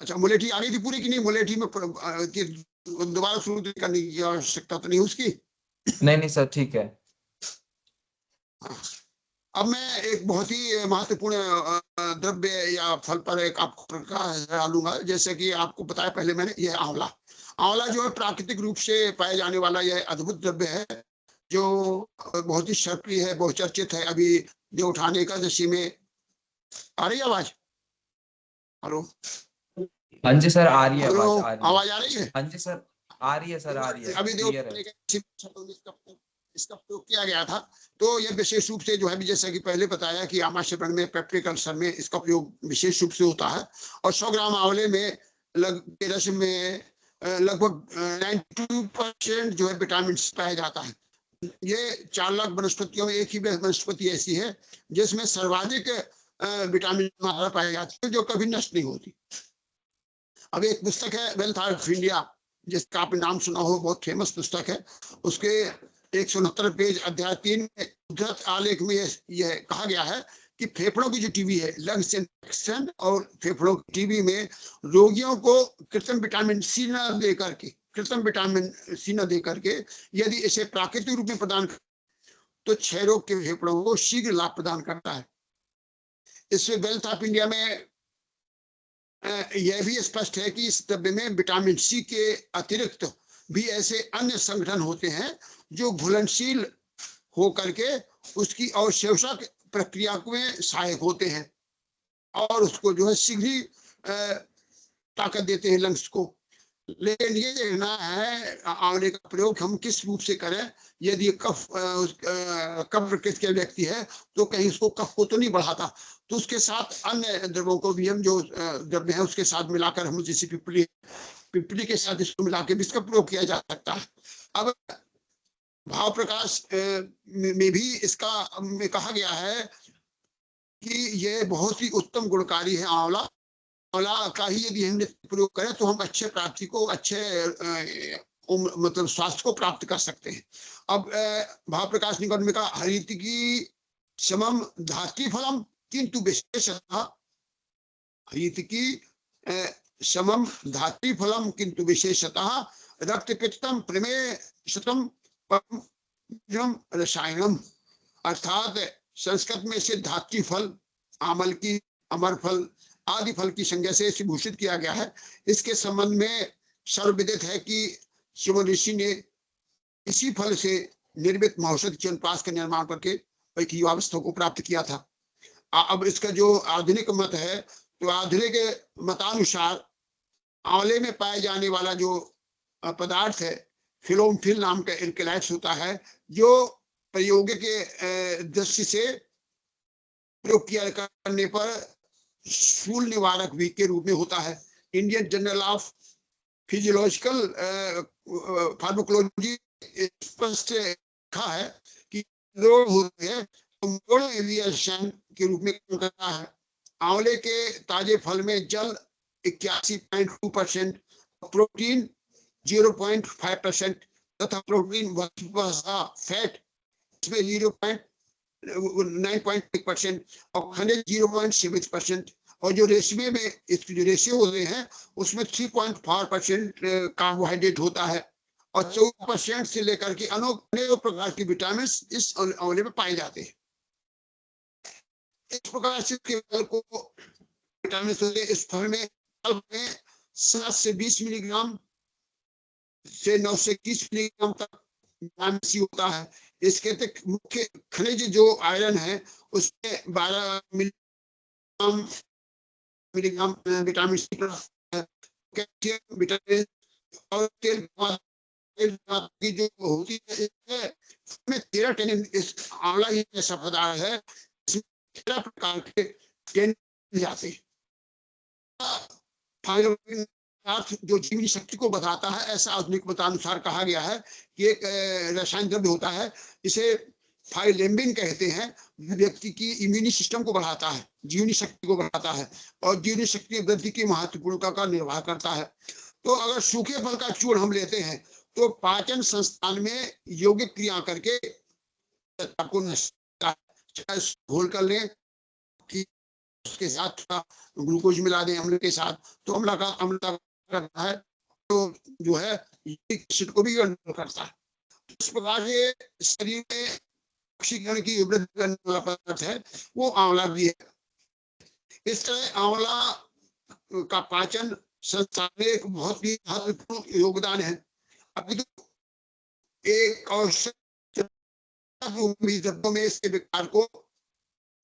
अच्छा, मुलेठी आ गई थी पूरी कि नहीं? मुलेठी में दोबारा शुरू करने की आवश्यकता तो नहीं उसकी? नहीं नहीं सर, ठीक है। हाँ। अब मैं एक बहुत ही महत्वपूर्ण द्रव्य या फल पर एक आपको प्रकाश डालूंगा। जैसे कि आपको बताया पहले मैंने, यह आंवला, आंवला जो है प्राकृतिक रूप से पाए जाने वाला यह अद्भुत द्रव्य है, जो बहुत ही शर्करी है, बहुचर्चित है। अभी जो उठाने का दशी में आ रही है आवाज? हेलो हाँ जी सर, आ रही है हेलो, आवाज, आ रही है। आवाज आ रही है? हाँ जी सर, आ रही है सर, आ रही है, अभी क्लियर है। इसका प्रयोग किया गया था। तो यह विशेष रूप से जो है, जैसा कि पहले बताया कि आमाशयपन में, पेप्टिक अल्सर में इसका प्रयोग विशेष रूप से होता है। और 100 ग्राम आंवले में के रस में लगभग 92% जो है विटामिन पाया जाता है। ये 4 लाख वनस्पतियों में एक ही वनस्पति ऐसी है जिसमें सर्वाधिक विटामिन मात्रा पाई जाती है, जो कभी नष्ट नहीं होती। अब एक पुस्तक है वेल्थ ऑफ इंडिया, जिसका आपने नाम सुना हो, बहुत फेमस पुस्तक है। उसके 169 पेज अध्याय 3 में उद्धृत आलेख में यह कहा गया है कि फेफड़ों की जो टीबी है, लंग्स इन्फेक्शन और फेफड़ों की टीबी में रोगियों को कृत्रिम विटामिन सी न दे करके यदि इसे प्राकृतिक रूप में प्रदान कर तो क्षय रोग के फेफड़ों को शीघ्र लाभ प्रदान करता है। इसमें वेल्थ ऑफ इंडिया में यह भी स्पष्ट है कि इस द्रव्य में विटामिन सी के अतिरिक्त भी ऐसे अन्य संगठन होते हैं जो घुलनशील होकर के उसकी अवशोषक प्रक्रिया में सहायक होते हैं और उसको जो है शीघ्र ही ताकत देते हैं लंग्स को। लेकिन ये देखना है आंवले का प्रयोग हम किस रूप से करें। यदि कफ प्रकृति के व्यक्ति है तो कहीं उसको कफ को तो नहीं बढ़ाता, तो उसके साथ अन्य द्रव्यों को भी हम जो द्रव्य है उसके साथ मिलाकर, हम जैसे पिपली के साथ इसको मिला के भी इसका प्रयोग किया जा सकता है। अब भाव प्रकाश में भी इसका में कहा गया है कि यह बहुत ही उत्तम गुणकारी है। आंवला का ही यदि हम प्रयोग करें तो हम अच्छे प्राप्ति को, अच्छे मतलब स्वास्थ्य को प्राप्त कर सकते हैं। अब भाव प्रकाश निगम में कहा हरितिकी समम धात्री फलम किंतु विशेषतः, हरितिकी समम धात्री फलम किंतु विशेषतः रक्त पित्तम प्रमेय शतम रसायनम, अर्थात संस्कृत में इसे धात्री फल, आमल की, अमर फल आदि फल की संज्ञा से इसे भूषित किया गया है। इसके संबंध में सर्वविदित है कि शिव ऋषि ने इसी फल से निर्मित महौषध च्यवनप्राश का निर्माण करके एक युवावस्था को प्राप्त किया था। अब इसका जो आधुनिक मत है, तो आधुनिक मतानुसार आंवले में पाए जाने वाला जो पदार्थ है फिलोमफिल नाम का एल्केलाइड्स होता है, जो प्रायोगिक दृष्टि से प्रयोग किया करने पर शूल निवारक भी के रूप में होता है। Indian journal of physiological pharmacology स्पष्ट लिखा है कि रोग होते हैं तो के रूप में काम करता है। आंवले के ताजे फल में जल 81.2%, प्रोटीन 0.5% तथा प्रोटीन फैट इसमें 9.1% और खनिज 0.7%, और जो रेशमे में इसके जो रेशियो होते हैं उसमें 3.4% कार्बोहाइड्रेट होता है, और 4% से लेकर के अनेक प्रकार के विटामिन इस आंवले में पाए जाते हैं। इस प्रकार से फल को विटामिन इस फल में 7 से 20 मिलीग्राम से 9 से 21 मिलीग्राम तक विटामिन सी होता है। इसके मुख्य खनिज जो आयरन है उसमें 12 milligram vitamin C, calcium, vitamin और तेल की जो होती है इसमें 13 टैनिन, इस आंवला ही ऐसा पदार्थ है इसमें 13 प्रकार के टैनिन जाते हैं। जो जीवनी शक्ति को बताता है, ऐसा आधुनिक मतानुसार कहा गया है कि एक रसायन द्रव्य होता है, इसे फाइलेम्बिन कहते हैं, व्यक्ति की इम्यूनी सिस्टम को बढ़ाता है, जीवनी शक्ति को बढ़ाता है और जीवनी शक्ति वृद्धि की महत्वपूर्णता का निर्वाह करता है। तो अगर सूखे फल का चूर्ण हम लेते हैं तो पाचन संस्थान में यौगिक क्रिया करके घोल कर लें कि उसके साथ थोड़ा ग्लूकोज मिला दें अम्ल के साथ, तो अम्लता करता है, तो जो है एसिड को भी कंट्रोल करता है। इस प्रकार से शरीर में ऑक्सीजन की वृद्धि करने वाला पदार्थ है वो आंवला भी है। इस तरह आंवला का पाचन संस्थान में एक बहुत ही महत्वपूर्ण योगदान है। अभी तो एक औषध में इसके विकार को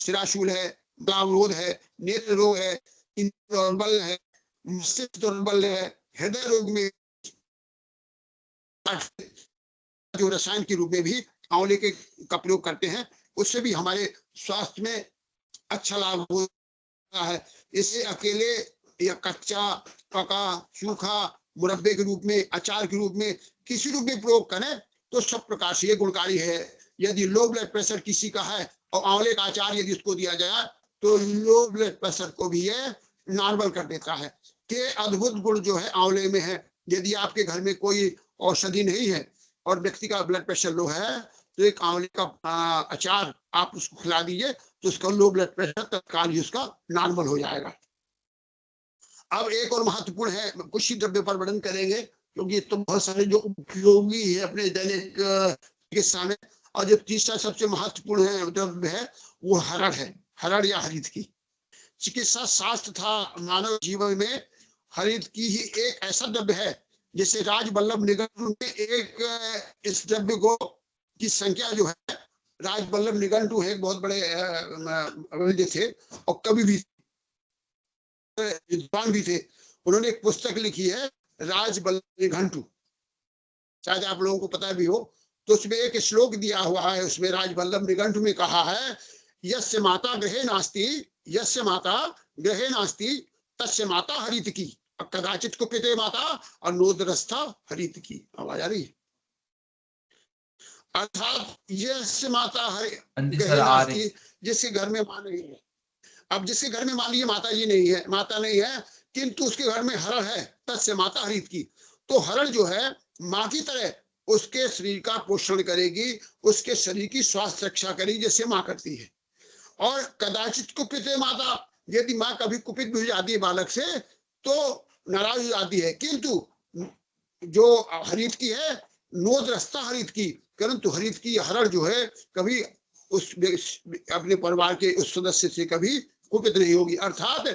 शिराशूल है, गलावरोध है, नेत्र रोग है, दुर्बल है, मस्तिष्क दुर्बल है, हृदय रोग में जो रसायन के रूप में भी आंवले के का प्रयोग करते हैं उससे भी हमारे स्वास्थ्य में अच्छा लाभ होता है। इसे अकेले या कच्चा, पका, सूखा, मुरब्बे के रूप में, अचार के रूप में, किसी रूप में प्रयोग करें तो सब प्रकार से ये गुणकारी है। यदि लो ब्लड प्रेशर किसी का है और आंवले का अचार यदि उसको दिया जाए तो लो ब्लड प्रेशर को भी ये नॉर्मल कर देता है। के अद्भुत गुण जो है आंवले में है। यदि आपके घर में कोई औषधि नहीं है और व्यक्ति का ब्लड प्रेशर लो है तो एक आंवले का अचार आप उसको खिला दीजिए तो उसका लो ब्लड प्रेशर तत्काल ही उसका नॉर्मल हो जाएगा। अब एक और महत्वपूर्ण है, कुछ ही द्रव्य पर वर्णन करेंगे क्योंकि तो बहुत सारे जो उपयोगी है अपने दैनिक चिकित्सा में। और जो तीसरा सबसे महत्वपूर्ण है द्रव्य है वो हरड़ है, हरड़ या हरित की। चिकित्सा शास्त्र था मानव जीवन में हरित की ही एक ऐसा द्रव्य है जिसे राजवल्लभ निघंटु में एक इस द्रव्य को की संख्या जो है, राजवल्लभ निघंटु है, बहुत बड़े वैद्य थे और कवि भी विद्वान भी थे। उन्होंने एक पुस्तक लिखी है राजवल्लभ निघंटु, शायद आप लोगों को पता भी हो। तो उसमें एक श्लोक दिया हुआ है, उसमें राजवल्लभ निघंटु में कहा है यस्य माता गृहे नास्ति, यस्य माता गृहे नास्ति तस्य माता हरित की, कदाचित कुपिते माता और नोदरस्था हरित की। आवाज आ रही है? अर्थात यस्य माता गृहे नास्ति, जिसके घर में मां नहीं है। अब जिसके घर में मान लीजिए माता जी नहीं है, माता नहीं है, किंतु उसके घर में हरड़ है, तस्य माता हरित की। तो हरड़ जो है माँ की तरह उसके शरीर का पोषण करेगी, उसके शरीर की स्वास्थ्य रक्षा करेगी जैसे माँ करती है। और कदाचित कुपित माता, यदि माँ कभी कुपित भी हो जाती है बालक से तो नाराज हो जाती है, किंतु जो हरित की है नोद रस्ता हरित की, परंतु हरित की हरड़ जो है कभी उस अपने परिवार के उस सदस्य से कभी कुपित नहीं होगी, अर्थात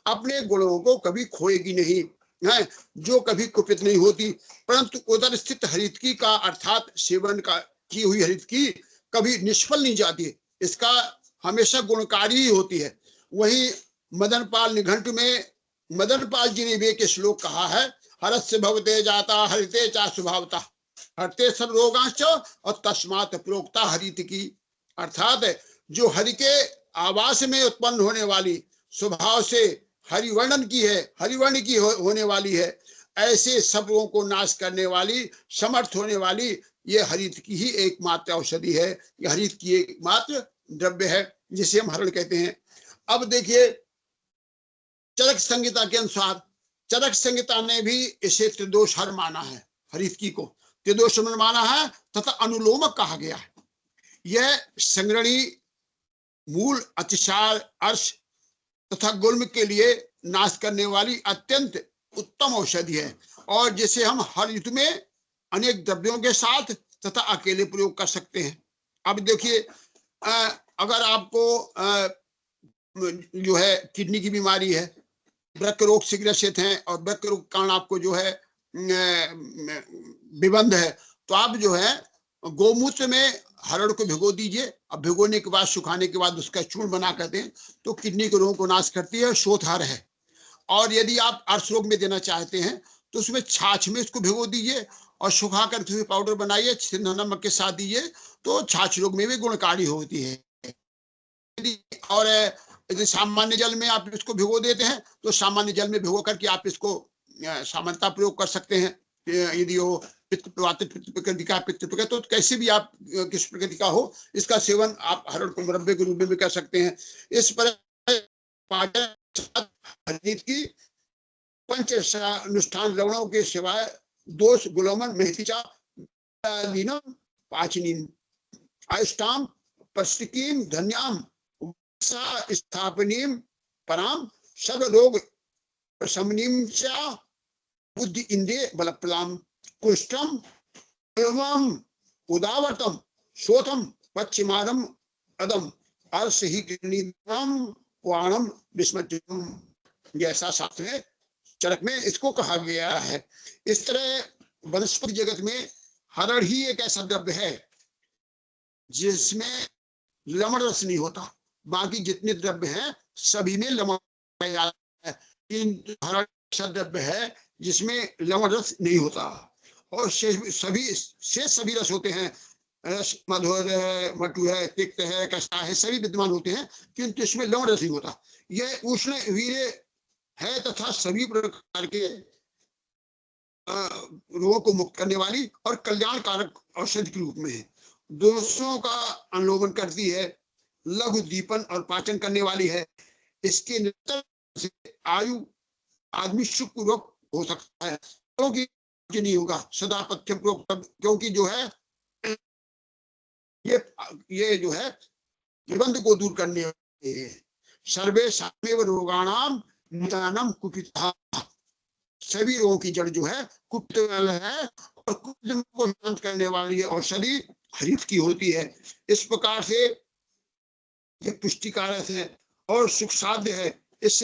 अपने गुणों को कभी खोएगी नहीं है, जो कभी कुपित नहीं होती। परंतु उधर स्थित हरित की का अर्थात सेवन का की हुई हरित की कभी निष्फल नहीं जाती, इसका हमेशा गुणकारी ही होती है। वही मदन पाल निघंटु में मदन पाल जी ने भी एक श्लोक कहा है, हरस्य भवते जाता हरिते चा स्वभावता। हरते सब रोगांच और तस्मात् प्रोक्ता हरित की, अर्थात जो हरि के आवास में उत्पन्न होने वाली, स्वभाव से हरिवर्णन की है, हरिवर्ण की होने वाली है, ऐसे सब रोगों को नाश करने वाली, समर्थ होने वाली ये हरित की ही एकमात्र औषधि है। ये हरित की एकमात्र द्रव्य है जिसे हम हरण कहते हैं। अब देखिए चरक संहिता के अनुसार, चरक संहिता ने भी इसे त्रिदोष हर माना है, हरित की को त्रिदोष माना है तथा अनुलोमक कहा गया है। यह संग्रणी, मूल, अतिसार, अर्श तथा गुल्म के लिए नाश करने वाली अत्यंत उत्तम औषधि है, और जिसे हम हर ऋतु में अनेक द्रव्यों के साथ तथा अकेले प्रयोग कर सकते हैं। अब देखिए अगर आपको जो है किडनी की बीमारी है, वृक्क रोग से ग्रसित हैं और वृक्क रोग के कारण आपको जो है विबंध है, तो आप जो है गोमूत्र में हरड़ को भिगो दीजिए। अब भिगोने के बाद, सुखाने के बाद उसका चूर्ण बना कर दें तो किडनी के रोगों को नाश करती है, शोथहर है। और यदि आप अर्श रोग में देना चाहते हैं तो उसमें छाछ में इसको भिगो दीजिए और सुखा कर फिर पाउडर बनाइए, नमक के साथ दीजिए, तो छाछ रोग में भी गुणकारी होती है। और यदि सामान्य जल में आप इसको भिगो देते हैं तो सामान्य जल में भिगो करके आप इसको सामान्यतः प्रयोग कर सकते हैं। यदि वो पित्त प्रकृति का, पित्त प्रकृति, तो कैसे भी आप किस प्रकृति का हो, इसका सेवन आप हरण को मुरब्बे के रूप में भी कर सकते हैं। इस पर की पंच अनुष्ठान लवणों के सिवाय दोष गुलामन मेहतिचा पाचनीम अष्टाम पस्तिकीम धन्याम स्थापनीम पराम सब रोग प्रशमनीम चा बुद्धि इंद्रिय बलप्रदाम कुष्ठम एवं उदावतम शोथम पश्चिमारम अदम अर्श ही वाणम विस्मृतम, जैसा शास्त्र में चरक में इसको कहा गया है। इस तरह वनस्पति जगत में हरड़ ही एक ऐसा द्रव्य है जिसमें लवण रस नहीं होता। बाकी जितने द्रव्य हैं सभी में लवण पाया जाता है, किंतु हरड़ ऐसा द्रव्य है जिसमें लवण रस नहीं होता, और सभी रस होते हैं। रस मधुर है, मटु है, तिक्त है, कष्टा है, सभी विद्यमान होते हैं, किंतु इसमें लवण रस नहीं होता। यह उष्ण वीर्य है तथा सभी प्रकार के रोगों को मुक्त करने वाली और कल्याणकारक औषधि के रूप में है। दोषों का अनुलोमन करती है, लघु दीपन और पाचन करने वाली है। इसके निरंतर से आयु आदमी सुखपूर्वक हो सकता है, क्योंकि नहीं होगा सदा पथ्य पूर्वक, क्योंकि जो है ये जो है निबंध को दूर करने वाले सर्वे सामेव रोगाणाम निदानम कुपिता, सभी रोगों की जड़ जो है कुपित है, और कुपित को शांत करने वाली औषधि हरित की होती है। इस प्रकार से ये पुष्टिकारक है और सुख साध्य है। इस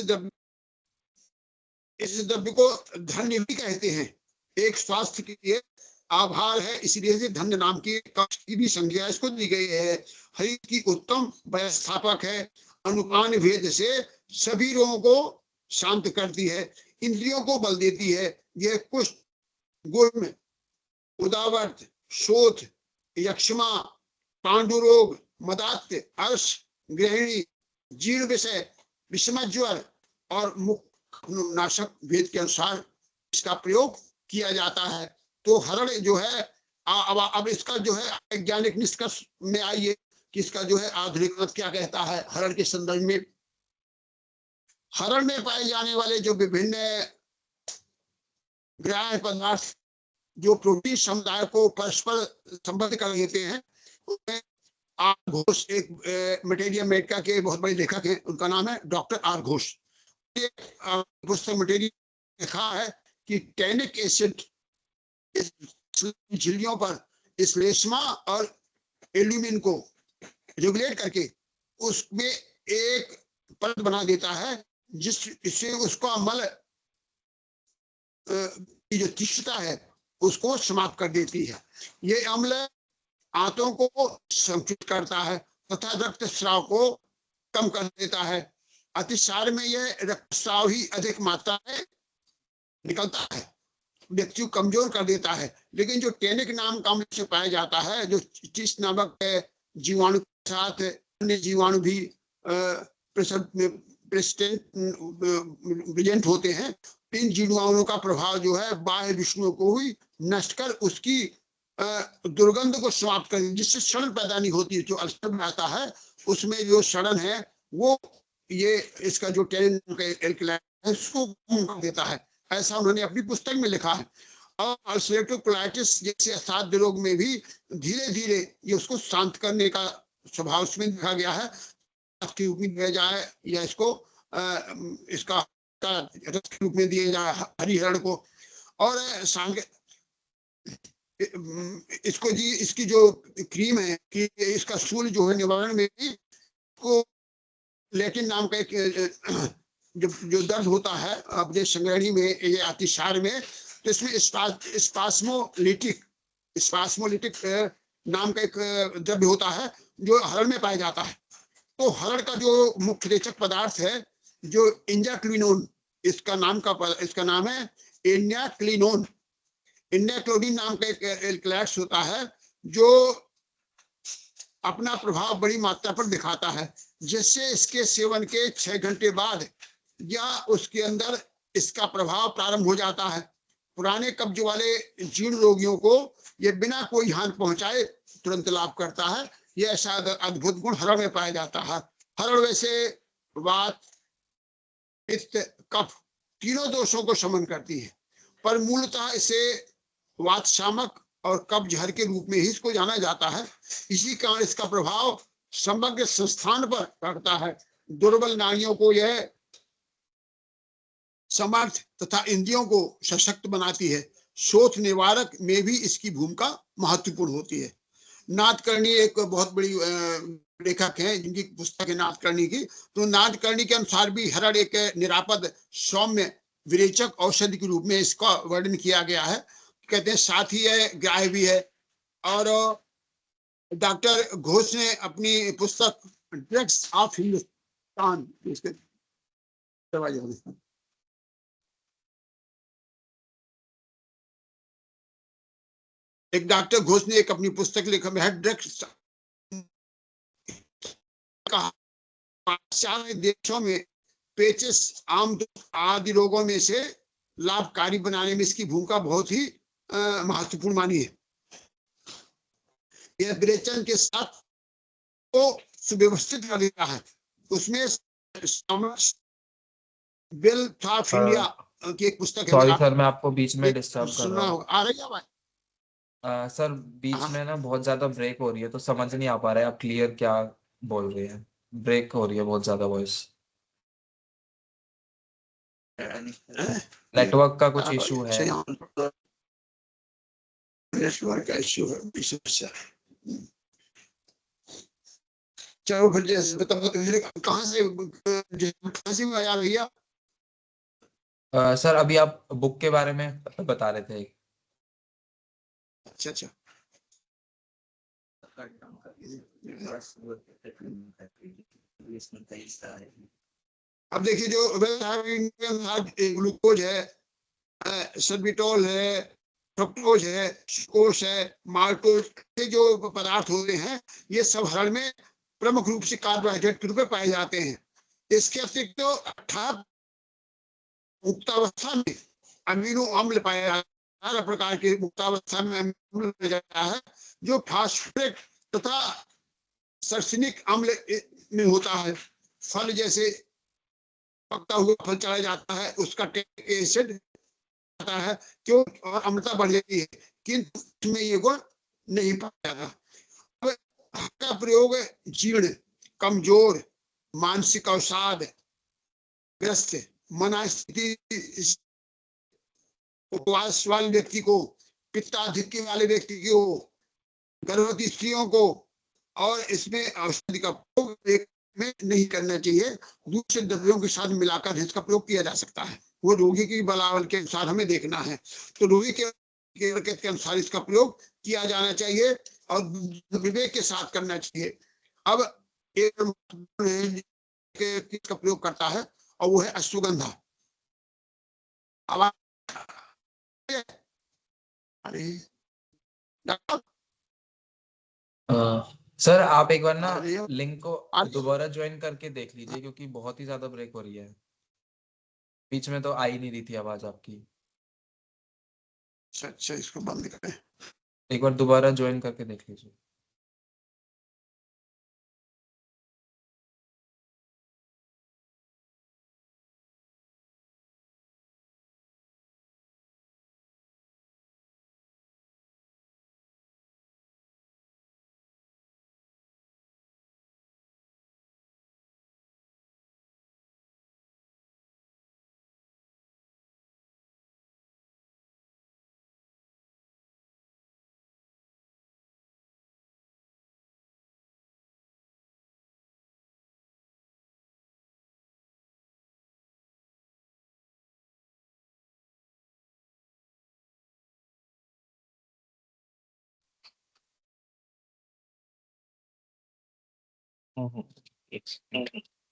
द्रव्य को धन्य भी कहते हैं। एक स्वास्थ्य के लिए आभार है, इसलिए से धन्य नाम की कक्ष की भी संज्ञा इसको दी गई है। हरित की उत्तम व्यवस्थापक है, अनुपान भेद से सभी रोगों को शांत करती है, इंद्रियों को बल देती है। यह कुष्ठ, गुल्म, उदावत, शोथ, यक्षमा, पांडु रोग, मदात्य, अर्श, गृहिणी, जीर्ण विषय, विषमज्वर और मुख नाशक भेद के अनुसार इसका प्रयोग किया जाता है। तो हरण जो है अब इसका जो है वैज्ञानिक निष्कर्ष में आइए कि इसका जो है आधुनिक मत क्या कहता है हरण के संदर्भ में। हरण में पाए जाने वाले जो विभिन्न ग्राह्य पदार्थ जो प्रोटीन समुदाय को परस्पर संबद्ध कर देते हैं, उसमें आर घोष एक मटेरियल मेडका के बहुत बड़े लेखक हैं, उनका नाम है डॉक्टर आर घोष। पुस्तक मटेरियल लिखा है कि टैनिक एसिड झिल्लियों पर श्लेष्मा और एल्यूमिन को रेगुलेट करके उसमें एक परत बना देता है, जिससे उसका अमल की जो तीक्ष्णता है उसको समाप्त कर देती है। ये अम्ल आंतों को संकुचित करता है तथा रक्तस्राव को कम कर देता है। अतिसार में यह रक्तस्राव ही अधिक मात्रा में निकलता है व्यक्ति को कमजोर कर देता है। लेकिन जो टेनिक नाम का अम्ल से पाया जाता है, जो चिस नामक जीवाणु के साथ अन्य जीवाणु भी प्रेजेंट होते हैं, इन जीवाणुओं का प्रभाव जो है बाह्य विष्णु को ही नष्ट कर उसकी दुर्गंध को समाप्त कर, जिससे सड़न पैदा नहीं होती। जो अल्सर में आता है उसमें जो सड़न है वो ये इसका जो टेनिन एल्कलाइड है उसको कम कर देता है, ऐसा उन्होंने अपनी पुस्तक में लिखा है। और अल्सरेटिव कोलाइटिस जैसे असाध्य रोग में भी धीरे धीरे ये उसको शांत करने का स्वभाव उसमें देखा गया है। के रूप में दिया जाए या इसको इसका रस के रूप में दिया जाए हरिहरण को। और इसको जी इसकी जो क्रीम है कि इसका सूल जो है निवारण में भी को लेटिन नाम का एक जो दर्द होता है अपने संग्रहणी में या अतिसार में, तो इसमें स्पास्मोलिटिक नाम का एक द्रव्य होता है जो हरण में पाया जाता है। तो हरण का जो मुख्य रेचक पदार्थ है जो इंजाक्लिनोन, इसका नाम है इन्याक्लिनोन। इन्याक्लोडिन नाम का एक एल्कलैक्स होता है जो अपना प्रभाव बड़ी मात्रा पर दिखाता है, जिससे इसके सेवन के 6 घंटे बाद या उसके अंदर इसका प्रभाव प्रारंभ हो जाता है। पुराने कब्ज वाले जीर्ण रोगियों को ये बिना कोई हानि पहुंचाए तुरंत लाभ करता है। ये ऐसा अद्भुत गुण हरण में पाया जाता है। हरण वैसे वात, पित्त, कफ तीनों दोषों को शमन करती है, पर मूलतः इसे वात शामक और कब्ज हर के रूप में ही इसको जाना जाता है। इसी कारण इसका प्रभाव समग्र संस्थान पर पड़ता है। दुर्बल नाड़ियों को यह समर्थ तथा इंद्रियों को सशक्त बनाती है। शोथ निवारक में भी इसकी भूमिका महत्वपूर्ण होती है। नादकर्णी एक बहुत बड़ी लेखक है जिनकी पुस्तक है नादकर्णी की। तो नादकर्णी के अनुसार भी हरण एक निरापद सौम्य विरेचक औषधि के रूप में इसका वर्णन किया गया है। कहते हैं साथी है, ग्राह्य भी है। और डॉक्टर घोष ने अपनी पुस्तक ड्रग्स ऑफ हिंदुस्तान एक डॉक्टर घोष ने एक अपनी पुस्तक लिखा है ड्रग्स पाश्चात्य देशों में पेचिस आम आदि रोगों में से लाभकारी बनाने में इसकी भूमिका बहुत ही महत्वपूर्ण मानी है। यह विरेचन के साथ को सुव्यवस्थित कर देता है। उसमें बिल ऑफ इंडिया की एक पुस्तक है। सॉरी सर, मैं आपको बीच में डिस्टर्ब कर रहा हूँ। आ रही है आवाज? सर बीच में ना बहुत ज्यादा ब्रेक हो रही है, तो समझ नहीं आ पा रहा है आप क्लियर क्या बोल रहे हैं। ब्रेक हो रही है बहुत ज्यादा वॉइस। नेटवर्क का कुछ इशू है। नेटवर्क का इशू है। चलो फिर जैसे बताओ कहाँ से आ रही है? सर अभी आप बुक के बारे में बता रहे थे। अच्छा। अब देखिए जो ग्लूकोज है, सर्बिटोल है, फ्रक्टोज है, सुक्रोज है, माल्टोज, ये जो पदार्थ होते हैं ये सब हरण में प्रमुख रूप से कार्बोहाइड्रेट के रूप में पाए जाते हैं। इसके अतिरिक्त तो 18 मुक्तावस्था में अमीनो अम्ल पाया जाता है। हर प्रकार के मुक्तावस्था में अम्ल पाया जाता है जो फास्फोरिक तथा सर्सिनिक अम्ल में होता है। फल जैसे पकता हुआ फल चढ़ा जाता है उसका एसिड आता है क्यों, और अम्लता बढ़ जाती है, किंतु उसमें ये गुण नहीं पाया जाता। का प्रयोग जीर्ण, कमजोर, मानसिक अवसाद ग्रस्त, मना स्थिति उपवास वाले व्यक्ति को, पित्ताधिक्य वाले व्यक्ति को, गर्भवती स्त्रियों को, और इसमें औषधि का प्रयोग एक में नहीं करना चाहिए। दूसरे द्रव्यों के साथ मिलाकर इसका प्रयोग किया जा सकता है। वो रोगी की बलावल के अनुसार हमें देखना है। तो रोगी के अनुसार इसका प्रयोग किया जाना चाहिए और विवेक के साथ करना चाहिए। अब एक का प्रयोग करता है और वो है अश्वगंधा। अब अरे डॉक्टर, सर आप एक बार ना अरे लिंक को अरे दोबारा ज्वाइन करके देख लीजिए, क्योंकि बहुत ही ज्यादा ब्रेक हो रही है। बीच में तो आ ही नहीं रही थी आवाज आपकी। अच्छा अच्छा, इसको बंद करें। एक बार दोबारा ज्वाइन करके देख लीजिए।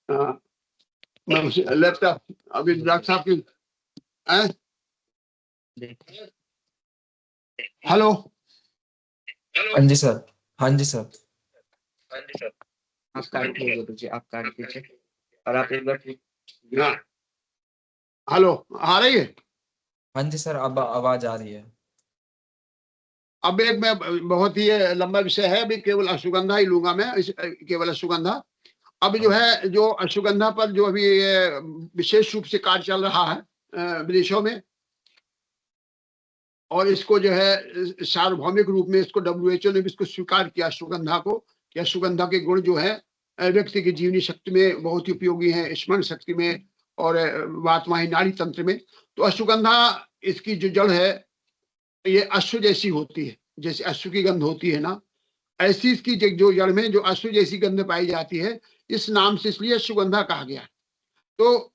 हाँ, मैं उसे लैपटॉप अभी डॉक्टर साहब की हैं? हेलो, हाँ जी सर। हाँ जी सर। आप कार्ड भेज दीजिए, आप कार्ड दीजिए और आप एक बार हाँ, हेलो, आ रही है? हाँ जी सर, अब आवाज आ रही है। अब एक मैं बहुत ही लंबा विषय है, अभी केवल अश्वगंधा ही लूंगा मैं, केवल अश्वगंधा। अब जो है, जो अश्वगंधा पर जो अभी विशेष रूप से कार्य चल रहा है विदेशों में, और इसको जो है सार्वभौमिक रूप में इसको WHO ने भी इसको स्वीकार किया अश्वगंधा को, कि अश्वगंधा के गुण जो है व्यक्ति की जीवनी शक्ति में बहुत ही उपयोगी है, स्मरण शक्ति में और वातवाही नाड़ी तंत्र में। तो अश्वगंधा, इसकी जो जड़ है ये अश्व जैसी होती है, जैसे अश्व की गंध होती है ना, ऐसी इसकी जो जड़ में जो अश्व जैसी गंध पाई जाती है, इस नाम से इसलिए अश्वगंधा कहा गया। तो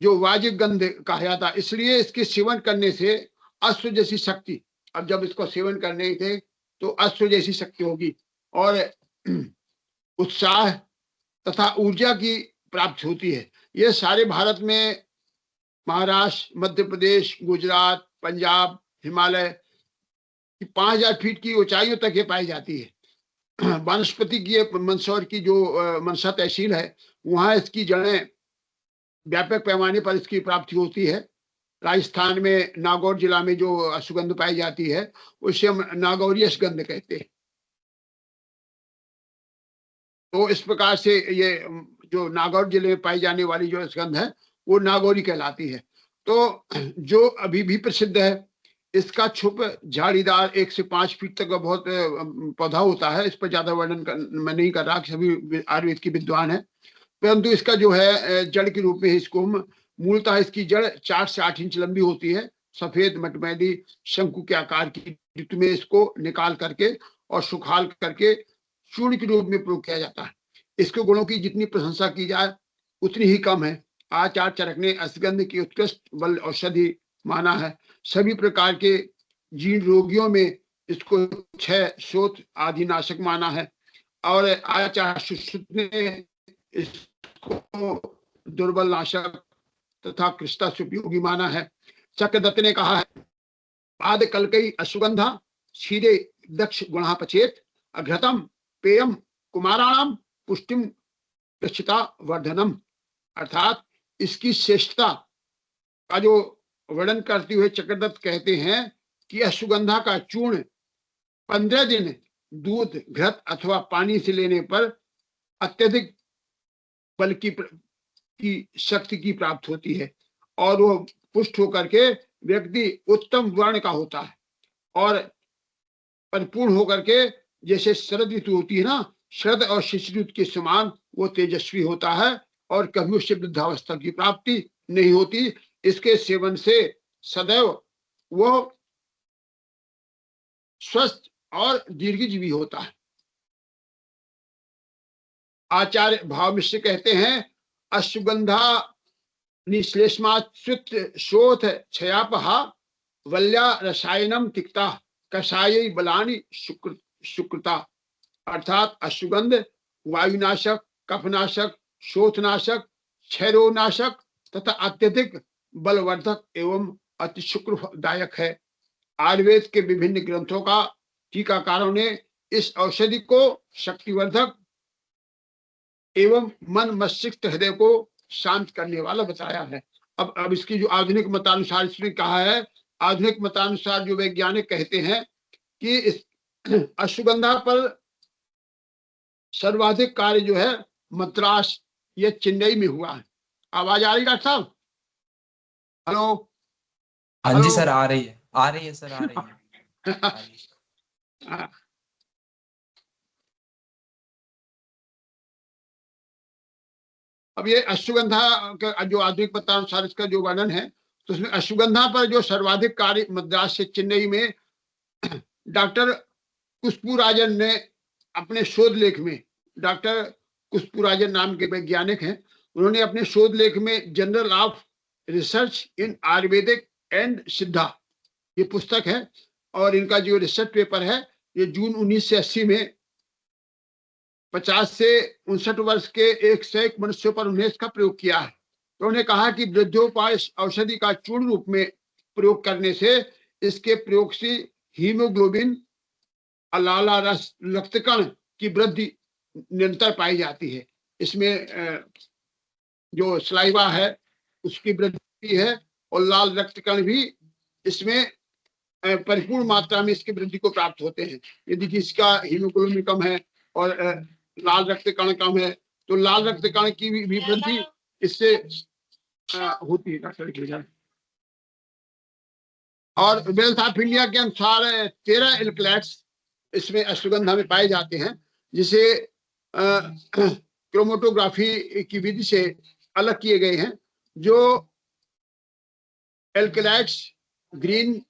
जो वाजिब गंध कहा जाता, इसलिए इसके सेवन करने से अश्व जैसी शक्ति, अब जब इसको सेवन करने थे तो अश्व जैसी शक्ति होगी और उत्साह तथा ऊर्जा की प्राप्ति होती है। ये सारे भारत में महाराष्ट्र, मध्य प्रदेश, गुजरात, पंजाब, हिमालय की 5000 फीट की ऊंचाइयों तक ये पाई जाती है। वनस्पति की मंदसौर की जो मनसा तहसील है, वहां इसकी जड़ें व्यापक पैमाने पर इसकी प्राप्ति होती है। राजस्थान में नागौर जिला में जो सुगंध पाई जाती है उसे हम नागौरी सुगंध कहते हैं। तो इस प्रकार से ये जो नागौर जिले में पाई जाने वाली जो सुगंध है वो नागौरी कहलाती है। तो जो अभी भी प्रसिद्ध है, इसका छुप झाड़ीदार 1 से 5 फीट तक का बहुत पौधा होता है। इस पर ज्यादा वर्णन मैं नहीं कर रहा, सभी आयुर्वेद की विद्वान है, परंतु इसका जो है जड़ के रूप में इसको हम मूलतः, इसकी जड़ 4 से 8 इंच लंबी होती है, सफेद मटमैली शंकु के आकार की, ऋतु में इसको निकाल करके और सुखाल करके चूर्ण के रूप में प्रयोग किया जाता है। इसके गुणों की जितनी प्रशंसा की जाए उतनी ही कम है। आचार्य चरक ने अश्वगंध की उत्कृष्ट बल औषधि माना है। सभी प्रकार के जीर्ण रोगियों में इसको क्षय, शोथ आदि नाशक माना है। और आचार्य सुश्रुत ने इसको दुर्बल नाशक तथा कृष्णा से उपयोगी माना है। चक्रदत्त ने कहा है, पाद कलकई अश्वगंधा क्षीरे दक्ष गुणा पचेत अघृतम पेयम कुमाराणाम पुष्टिम दक्षता वर्धनम। अर्थात इसकी श्रेष्ठता का जो वर्णन करते हुए चक्रदत्त कहते हैं कि अश्वगंधा का चूर्ण 15 दिन दूध, घृत अथवा पानी से लेने पर अत्यधिक बल की शक्ति की प्राप्त होती है और वो पुष्ट होकर के व्यक्ति उत्तम वर्ण का होता है और परिपूर्ण होकर के, जैसे शरद ऋतु होती है ना, शरद और शिशु ऋतु के समान वो तेजस्वी होता है और कभी उससे वृद्धावस्था की प्राप्ति नहीं होती। इसके सेवन से सदैव वो स्वस्थ और दीर्घजीवी होता है। आचार्य भाव मिश्र कहते हैं, अश्वगंधा निश्लेषमाच्युत शोथ क्षयापहा वल्या रसायनम तिक्ता कषाय बलानि शुक्रता। अर्थात अश्वगंध वायुनाशक, कफनाशक, शोथनाशक, क्षयरोगनाशक तथा अत्यधिक बलवर्धक एवं अति शुक्रदायक है। आयुर्वेद के विभिन्न ग्रंथों का टीकाकारों ने इस औषधि को शक्तिवर्धक एवं मन मस्तिष्क हृदय को शांत करने वाला बताया है। अब इसकी जो आधुनिक मतानुसार इसने कहा है, आधुनिक मतानुसार जो वैज्ञानिक कहते हैं कि इस अश्वगंधा पर सर्वाधिक कार्य जो है मद्रास या चेन्नई में हुआ है। आवाज आ रही डॉक्टर साहब? हेलो? हाँ जी हेलो? सर, आ रही है सर, आ रही है। अब ये अश्वगंधा का जो आधुनिक मतानुसार इसका जो वर्णन है, तो उसमें अश्वगंधा पर जो सर्वाधिक कार्य मद्रास से चेन्नई में डॉक्टर कुस्पुराजन ने अपने शोध लेख में, डॉक्टर कुस्पुराजन नाम के वैज्ञानिक हैं, उन्होंने अपने शोध लेख में general of research in Ayurvedic and सिद्धा, ये पुस्तक है और इनका जो रिसर्च पेपर है ये जून 1980 में 50 से 59 वर्ष के 101 मनुष्यों पर उन्हें इसका प्रयोग किया है। तो उन्होंने कहा कि वृद्धोपाय औषधि का चूर्ण रूप में प्रयोग करने से इसके प्रयोग से हीमोग्लोबिन लाला रस रक्तकण की वृद्धि निरंतर पाई जाती है। इसमें जो सलाइवा है उसकी वृद्धि है और लाल रक्तकण भी इसमें परिपूर्ण मात्रा में इसकी वृद्धि को प्राप्त होते हैं। यदि किसका हीमोग्लोबिन कम है और लाल रक्तकण कम है तो लाल रक्तकण की भी वृद्धि इससे होती है डॉक्टर। और वेल्थ ऑफ इंडिया के अनुसार 13 एल्कलैट्स इसमें अश्वगंधा में पाए जाते हैं, जिसे क्रोमेटोग्राफी की विधि से अलग किए गए हैं। जो एल्कलैट्स ग्रीन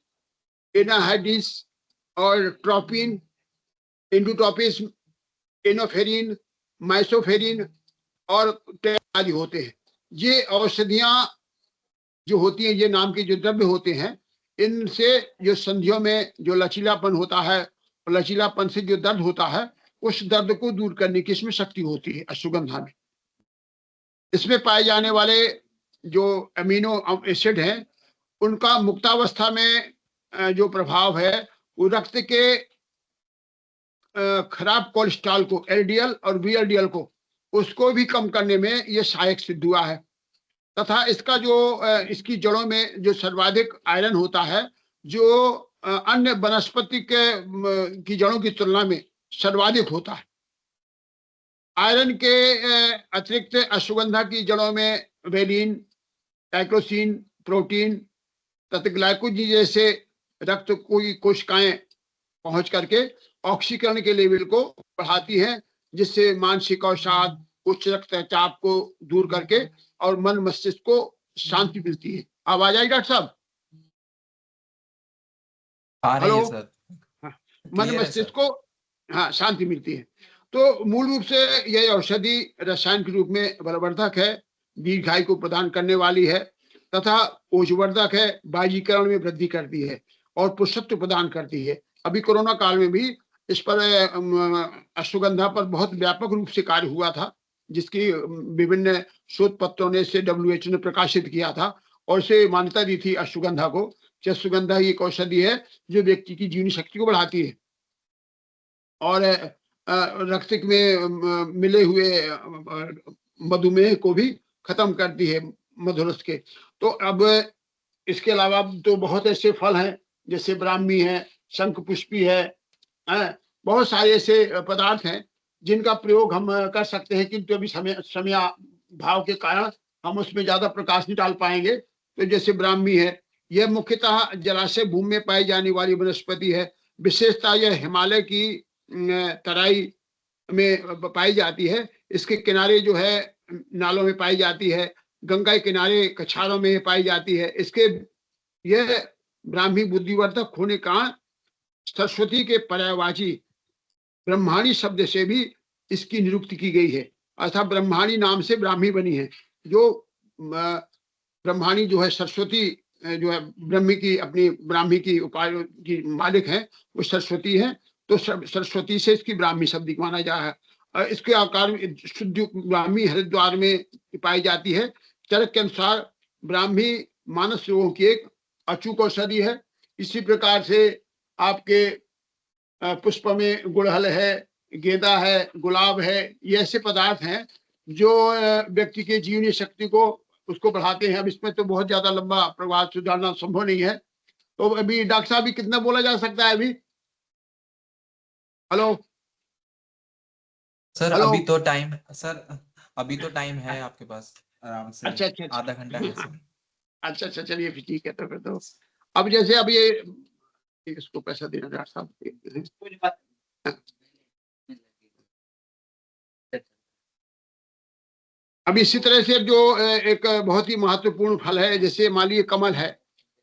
एनाहाइड्रिस और ट्रोपिन, इंडोट्रोपिस, एनोफेरिन, माइसोफेरिन और आदि होते हैं। ये औषधियां जो होती हैं, ये नाम के जो द्रव्य होते हैं, इनसे जो संधियों में जो लचीलापन होता है, लचीलापन से जो दर्द होता है, उस दर्द को दूर करने की इसमें शक्ति होती है अश्वगंधा में। इसमें पाए जाने वाले जो अमीनो एसिड हैं, उनका मुक्तावस्था में जो प्रभाव है वो रक्त के खराब कोलेस्ट्रॉल को, एलडीएल और वीएलडीएल को, उसको भी कम करने में ये सहायक सिद्ध हुआ है। तथा इसका जो इसकी जड़ों में जो सर्वाधिक आयरन होता है, जो अन्य वनस्पति के की जड़ों की तुलना में सर्वाधिक होता है। आयरन के अतिरिक्त अश्वगंधा की जड़ों में वेलिन, टाइक्रोसिन, प्रोटीन तथा ग्लाइकोजन जैसे रक्त की कोशिकाएं पहुंच करके ऑक्सीकरण के लेवल को बढ़ाती हैं, जिससे मानसिक अवसाद, उच्च रक्तचाप को दूर करके और मन मस्तिष्क को शांति मिलती है। आवाज आई डॉक्टर साहब? आ रही है हेलो? सर। हाँ, मन मस्तिष्क को हाँ शांति मिलती है। तो मूल रूप से यह औषधि रसायन के रूप में बलवर्धक है, दीर्घायु को प्रदान करने वाली है तथा ओजवर्धक है, बाजीकरण में वृद्धि करती है और पुरुषत्व प्रदान करती है। अभी कोरोना काल में भी इस पर अश्वगंधा पर बहुत व्यापक रूप से कार्य हुआ था, जिसकी विभिन्न शोध पत्रों ने इसे WHO ने प्रकाशित किया था और इसे मान्यता दी थी अश्वगंधा को। अश्वगंधा ही एक औषधि है जो व्यक्ति की जीवनी शक्ति को बढ़ाती है और रक्त में मिले हुए मधुमेह को भी खत्म करती है, मधुरस के। तो अब इसके अलावा तो बहुत ऐसे फल हैं, जैसे ब्राह्मी है, शंखपुष्पी है, बहुत सारे ऐसे पदार्थ हैं जिनका प्रयोग हम कर सकते हैं, किंतु अभी समय भाव के कारण हम उसमें ज्यादा प्रकाश नहीं डाल पाएंगे। तो जैसे ब्राह्मी है, यह मुख्यतः जलाशय भूमि में पाई जाने वाली वनस्पति है। विशेषता यह हिमालय की तराई में पाई जाती है। इसके किनारे जो है नालों में पाई जाती है, गंगा के किनारे कछारों में पाई जाती है। इसके यह ब्राह्मी बुद्धिवर्धक होने का सरस्वती के पर्यायवाची ब्रह्माणी शब्द से भी इसकी निरुक्ति की गई है, अर्थात ब्रह्माणी नाम से ब्राह्मी बनी है। जो ब्रह्माणी जो है सरस्वती जो है ब्रह्मी की अपनी ब्राह्मी की उपाय की मालिक है, वो सरस्वती है। तो सरस्वती से इसकी ब्राह्मी शब्द माना जा है। इसके आकार में शुद्ध ब्राह्मी हरिद्वार में पाई जाती है। चरक के अनुसार ब्राह्मी मानस रोगों की एक अचूक औषधि है। इसी प्रकार से आपके पुष्प में गुड़हल है, गेंदा है, गुलाब है, ये ऐसे पदार्थ हैं जो व्यक्ति के जीवनी शक्ति को उसको बढ़ाते हैं। अब इसमें तो बहुत ज्यादा लंबा प्रवाद सुधारना संभव नहीं है, तो अभी डॉक्टर साहब भी कितना बोला जा सकता है अभी? Hello sir hello. अभी तो टाइम है आपके पास, आराम से अच्छा अच्छा आधा घंटा है अच्छा। सर। अच्छा अच्छा, चलिए फिर ठीक है। तो फिर तो अब जैसे अब ये इसको पैसा देना डॉक्टर साहब। अब इसी तरह से जो एक बहुत ही महत्वपूर्ण फल है, जैसे मान लीजिए कमल है,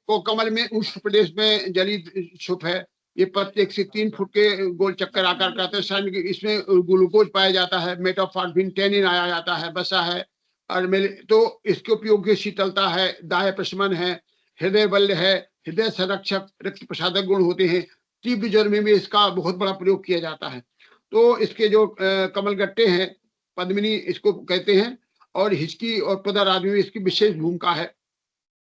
तो कमल में उष्ण प्रदेश में जलीय छुप है। ये पत्ते 1 से 3 फुट के गोल चक्कर आकार का आता है। इसमें ग्लूकोज पाया जाता है, मेटाफॉर्मिन, टेनिन आया जाता है, वसा है। और तो इसके उपयोग की शीतलता है, दाह प्रशमन है, हृदय बल है, हृदय संरक्षक, रक्त प्रसादक गुण होते हैं। तीव्र गर्मी में इसका बहुत बड़ा प्रयोग किया जाता है। तो इसके जो कमल गट्टे हैं, पद्मिनी इसको कहते हैं, और हिचकी और पदर आदि में इसकी विशेष भूमिका है।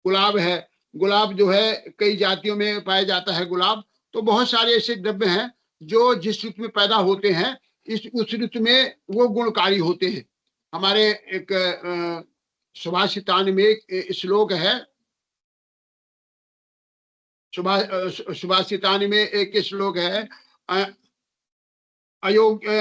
गुलाब है, गुलाब जो है कई जातियों में पाया जाता है गुलाब। तो बहुत सारे ऐसे द्रव्य हैं जो जिस ऋतु में पैदा होते हैं, उस ऋतु में वो गुणकारी होते हैं। हमारे एक सुभाषितान में एक श्लोक है, सुभाषितान में एक श्लोक है, अयोग्य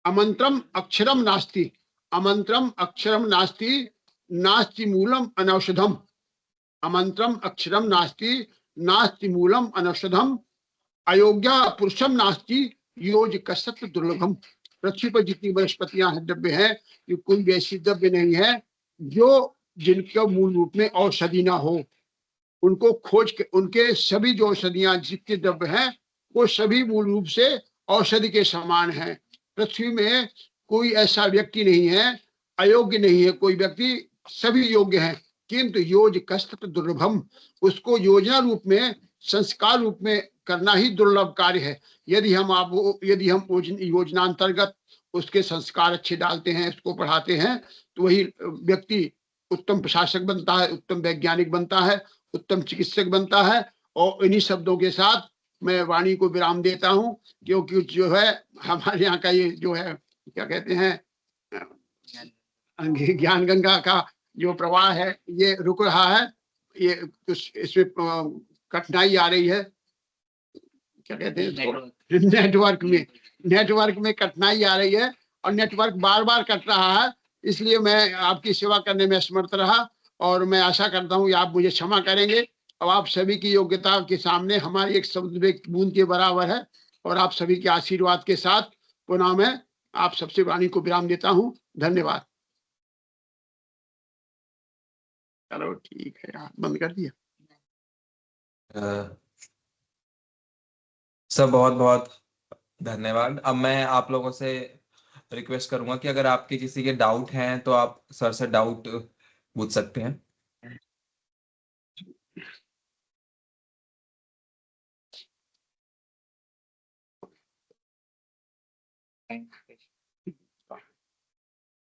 अमंत्रम अक्षरम नास्ति, अमंत्रम अक्षरम नास्ति, नास्ति मूलम अनौषधम, अमंत्रम अक्षरम नास्ति, नास्ति मूलम अनौषधम, अयोग्य पुरुषम नास्ति, योज कसत दुर्लभम। पृथ्वी पर जितनी वनस्पतियां हैं, द्रव्य हैं, ये कोई भी ऐसी द्रव्य नहीं है जो जिनका मूल रूप में औषधि ना हो। उनको खोज के उनके सभी जो औषधियां जितने द्रव्य हैं, वो सभी मूल रूप से औषधि के समान हैं। पृथ्वी में कोई ऐसा व्यक्ति नहीं है, अयोग्य नहीं है कोई व्यक्ति, सभी योग्य हैं। किंतु योज कष्ट दुर्लभम, उसको योजना रूप में, संस्कार रूप में करना ही दुर्लभ कार्य है। यदि हम योजनांतर्गत उसके संस्कार अच्छे डालते हैं, उसको पढ़ाते हैं, तो वही व्यक्ति उत्तम प्रशासक बनता है, उत्तम वैज्ञानिक बनता है, उत्तम चिकित्सक बनता है। और इन्हीं शब्दों के साथ मैं वाणी को विराम देता हूं, क्योंकि जो है हमारे यहाँ का ये जो है क्या कहते हैं, ज्ञान गंगा का जो प्रवाह है ये रुक रहा है। ये कुछ इसमें कठिनाई आ रही है, क्या कहते हैं, नेटवर्क में कठिनाई आ रही है, और नेटवर्क बार बार कट रहा है। इसलिए मैं आपकी सेवा करने में असमर्थ रहा, और मैं आशा करता हूँ कि आप मुझे क्षमा करेंगे। अब आप सभी की योग्यता के सामने हमारी एक शब्द में एक बूंद के बराबर है, और आप सभी के आशीर्वाद के साथ पुनः मैं आप सबसे वाणी को विराम देता हूँ। धन्यवाद। चलो ठीक है, आप बंद कर दिया। सर बहुत बहुत धन्यवाद। अब मैं आप लोगों से रिक्वेस्ट करूंगा कि अगर आपके किसी के डाउट हैं तो आप सर से डाउट पूछ सकते हैं।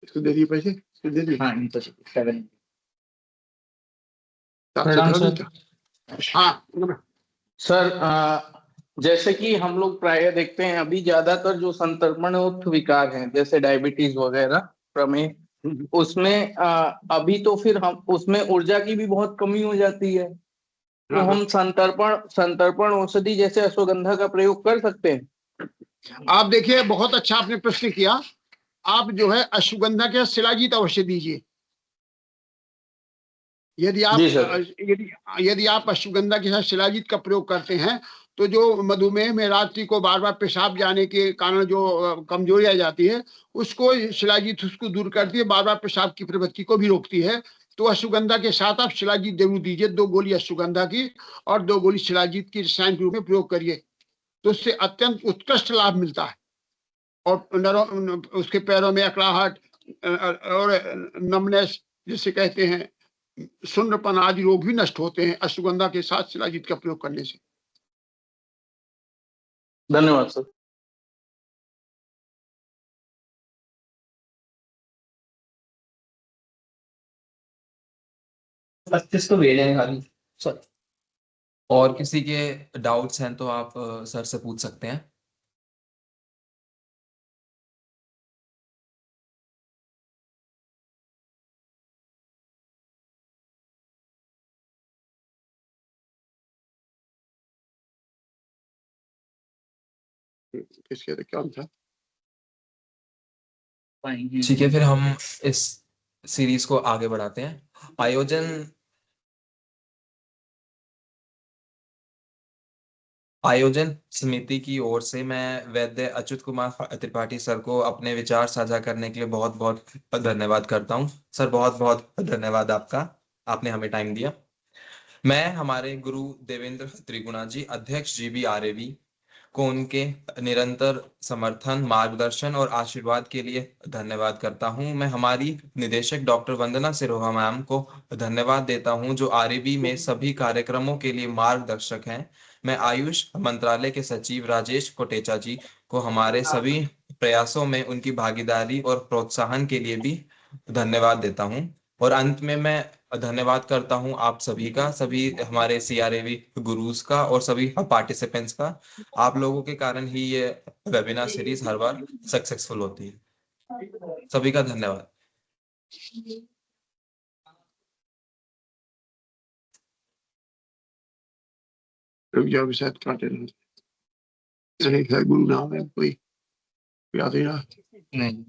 इसको दे दिए पैसे, इसको दे दिए। हाँ, तो 7। प्रणाम सर। हाँ सर जैसे कि हम लोग प्राय देखते हैं अभी ज्यादातर जो संक्रमणोत्थ विकार हैं जैसे डायबिटीज वगैरह, प्रमेह, उसमें अभी तो फिर हम उसमें ऊर्जा की भी बहुत कमी हो जाती है, तो हाँ, हम संतर्पण औषधि जैसे अश्वगंधा का प्रयोग कर सकते हैं। आप देखिए बहुत अच्छा आपने प्रश्न किया। आप जो है अश्वगंधा के शिलाजीत अवश्य दीजिए। यदि आप जी सर। यदि आप अश्वगंधा के साथ शिलाजीत का प्रयोग करते हैं, तो जो मधुमेह में रात्रि को बार बार पेशाब जाने के कारण जो कमजोरी आ जाती है, उसको शिलाजीत उसको दूर करती है, बार बार पेशाब की प्रवृत्ति को भी रोकती है। तो अश्वगंधा के साथ आप शिलाजीत जरूर दीजिए, 2 गोली अश्वगंधा की और 2 गोली शिलाजीत की रसायन के रूप में प्रयोग करिए, तो उससे अत्यंत उत्कृष्ट लाभ मिलता है। और उसके पैरों में अकड़ाहट और नमनेस जिसे कहते हैं, शून्यपन आदि रोग भी नष्ट होते हैं अश्वगंधा के साथ शिलाजीत का प्रयोग करने से। धन्यवाद सर। 25 तो भेजे हैं खाली सर। और किसी के डाउट्स हैं तो आप सर से पूछ सकते हैं। किसके क्या था? ठीक है, फिर हम इस सीरीज को आगे बढ़ाते हैं। आयोजन समिति की ओर से मैं वैद्य अच्युत कुमार त्रिपाठी सर को अपने विचार साझा करने के लिए बहुत बहुत धन्यवाद करता हूँ। सर बहुत बहुत धन्यवाद आपका, आपने हमें टाइम दिया। मैं हमारे गुरु देवेंद्र त्रिगुणा जी, अध्यक्ष GBRAV को उनके निरंतर समर्थन, मार्गदर्शन और आशीर्वाद के लिए धन्यवाद करता हूं। मैं हमारी निदेशक डॉक्टर वंदना सिरोहा मैम को धन्यवाद देता हूं, जो RAV में सभी कार्यक्रमों के लिए मार्गदर्शक हैं। मैं आयुष मंत्रालय के सचिव राजेश कोटेचा जी को हमारे सभी प्रयासों में उनकी भागीदारी और प्रोत्साहन के लिए भी धन्यवाद देता हूं। और अंत में मैं धन्यवाद करता हूं आप सभी का, सभी हमारे CRAV गुरुज का और सभी पार्टिसिपेंट्स का। आप लोगों के कारण ही ये वेबिनार सीरीज हर बार सक्सेसफुल होती है। सभी का धन्यवाद। रुक भी शायद काटे नहीं है, गुरु नाम है कोई याद ही ना। नहीं।